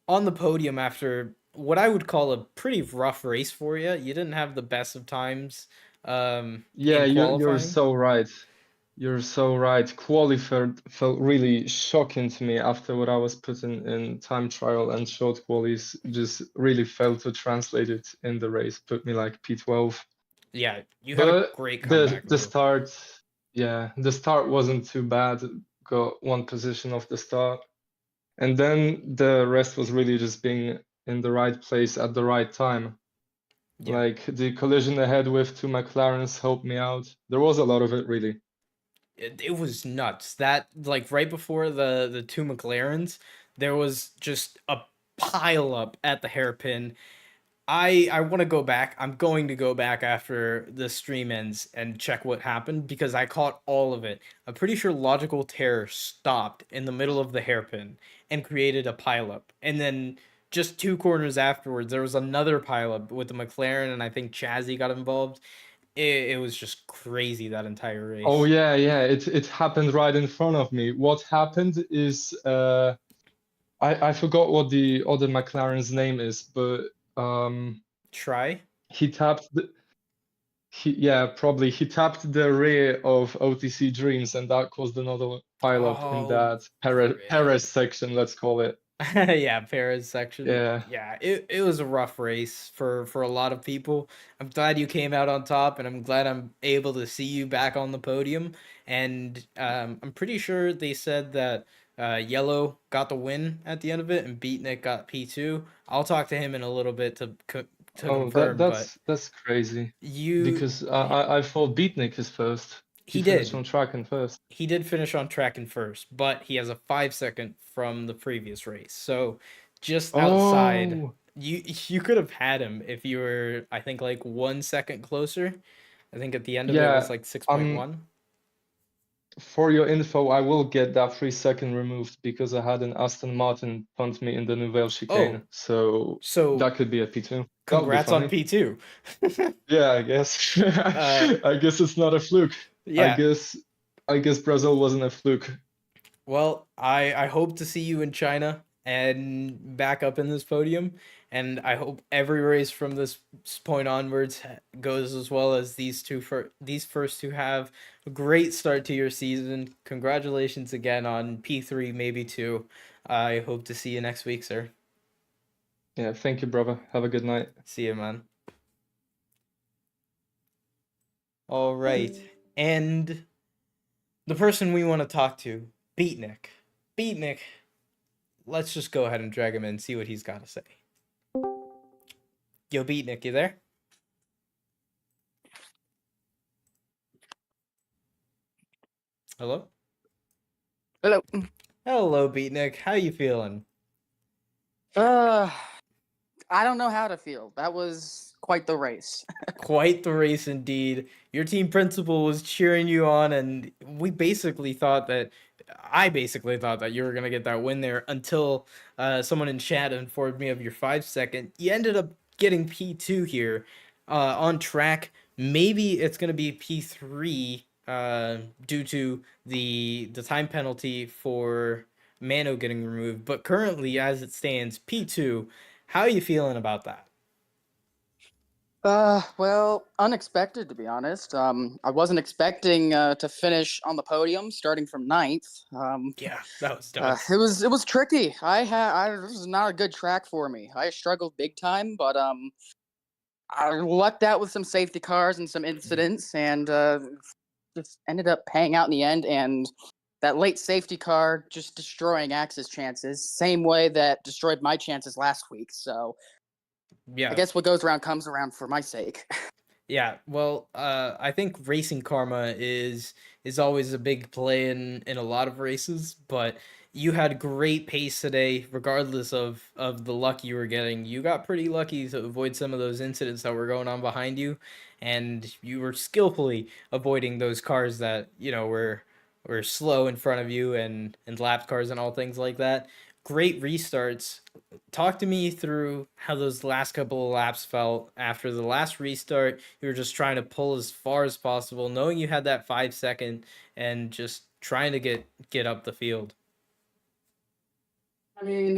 on the podium after what I would call a pretty rough race for you. You didn't have the best of times yeah, in you're qualifying. so right. You're so right. Quali felt really shocking to me after what I was putting in time trial, and short qualies just really failed to translate it in the race. Put me like P12. Yeah, you had a But great the comeback the though. start, yeah, the start wasn't too bad. Got one position off the start, and then the rest was really just being in the right place at the right time. Yeah, Like the collision ahead with two McLarens helped me out. There was a lot of it really. it was nuts. That like right before the two McLarens, there was just a pile up at the hairpin. I want to go back. I'm going to go back after the stream ends and check what happened because I caught all of it. I'm pretty sure Logical Terror stopped in the middle of the hairpin and created a pileup. And then just two corners afterwards, there was another pileup with the McLaren, and I think Chazzy got involved. It was just crazy that entire Oh race. yeah, yeah, it happened right in front of me. What happened is I forgot what the other McLaren's name is, but Try. he tapped yeah, probably he tapped the rear of OTC Dreams, and that caused another pileup in Oh, that Perez section, let's call it. yeah, Paris section. Yeah. Yeah, it was a rough race for a lot of people. I'm glad you came out on top, and I'm glad I'm able to see you back on the podium. And I'm pretty sure they said that Yellow got the win at the end of it, and Beatnik got P2. I'll talk to him in a little bit to Oh, confirm, but that's crazy. you Because I thought Beatnik is first. He he finished on did. track and first. He did finish on track in first, but he has a 5 second from the previous race. So just outside, Oh, you could have had him if you were, I think, like 1 second closer. I think at the end of it was yeah. like six point Um, one. for your info, I will get that 3 second removed because I had an Aston Martin punt me in the Nouvelle Oh, chicane. So so that could be a P2. That would be congrats on funny. P2. Yeah, I guess. uh, I guess it's not a fluke. I yeah, guess I guess Brazil wasn't a fluke. well, I hope to see you in China and back up in this podium, and I hope every race from this point onwards goes as well as these first two have a great start to your season. Congratulations again on P3, maybe two. I hope to see you next week, sir. Yeah, thank you, brother. Have a good night. See you, man. All right, and the person we want to talk to, Beatnik. Beatnik, let's just go ahead and drag him in and see what he's got to say. Yo, Beatnik, you there? Hello? Hello. Hello, Beatnik. How you feeling? Uh, I don't know how to feel. That was quite the race. Quite the race indeed. Your team principal was cheering you on, and I basically thought that you were gonna get that win there until someone in chat informed me of your 5 second. You ended up getting P2 here, on track. Maybe it's gonna be P3 due to the time penalty for Mano getting removed. But currently, as it stands, P2. How are you feeling about that? Well, unexpected to be honest. I wasn't expecting to finish on the podium, starting from ninth. Yeah, that was nuts. It was tricky. This was not a good track for me. I struggled big time, but I lucked out with some safety cars and some incidents, and just ended up paying out in the end. And that late safety car just destroying Axe's chances, same way that destroyed my chances last week. So I Yeah. guess what goes around comes around for my sake. Yeah, well, I think racing karma is always a big play in a lot of races, but you had great pace today, regardless of the luck you were getting. You got pretty lucky to avoid some of those incidents that were going on behind you, and you were skillfully avoiding those cars that, were slow in front of you and lap cars and all things like that. Great restarts. Talk to me through how those last couple of laps felt after the last restart. You were just trying to pull as far as possible, knowing you had that 5 second, and just trying to get up the field. I mean,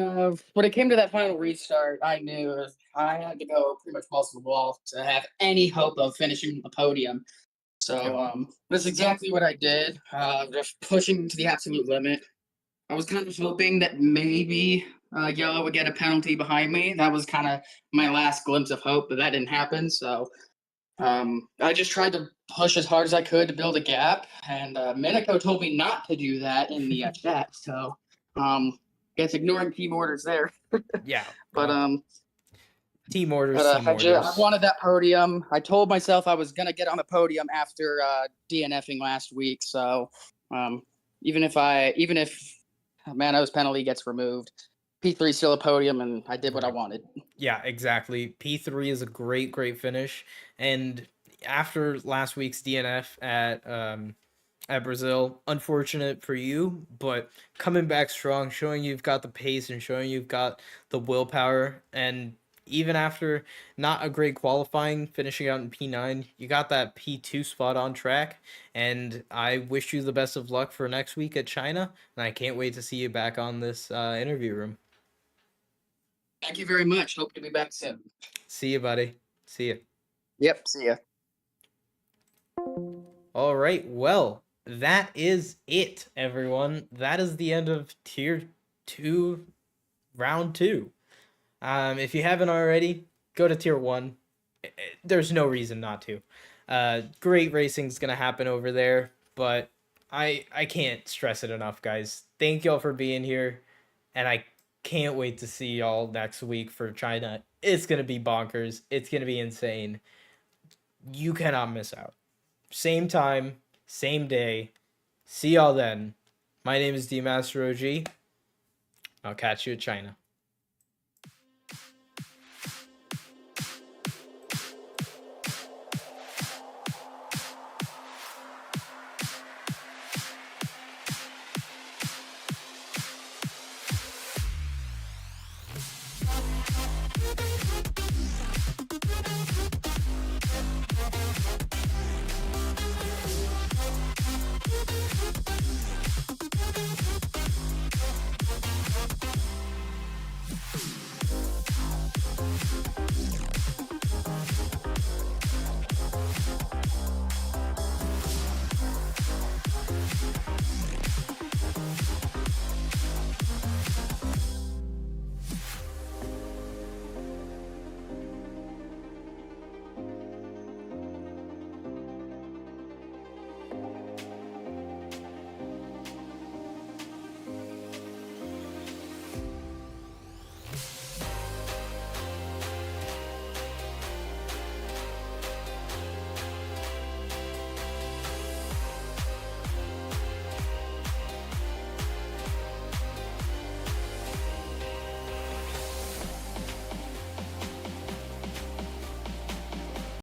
when it came to that final restart, I knew I had to go pretty much balls to the wall to have any hope of finishing the podium. So that's exactly what I did. Just pushing to the absolute limit. I was kind of hoping that maybe Yellow would get a penalty behind me. That was kind of my last glimpse of hope, but that didn't happen. So I just tried to push as hard as I could to build a gap, and Miniko told me not to do that in the chat. So guess ignoring team orders there. Yeah, But well, team orders, but team I orders. wanted that podium. I told myself I was gonna get on the podium after DNFing last week. So even if Mano's penalty gets removed, P3 is still a podium, and I did what I wanted. Yeah, exactly. P3 is a great finish, and after last week's DNF at Brazil, unfortunate for you, but coming back strong, showing you've got the pace and showing you've got the willpower, and even after not a great qualifying, finishing out in P9, you got that P2 spot on track, and I wish you the best of luck for next week at China, and I can't wait to see you back on this interview room. Thank you very much. Hope to be back soon. See you, buddy. See you. Yep. See ya. All right, well, that is it, everyone. That is the end of Tier 2, Round 2. If you haven't already, go to Tier 1. There's no reason not to. Great racing's going to happen over there, but I can't stress it enough, guys. Thank y'all for being here, and I can't wait to see y'all next week for China. It's going to be bonkers. It's going to be insane. You cannot miss out. Same time, same day. See y'all then. My name is DMasterOG. I'll catch you at China.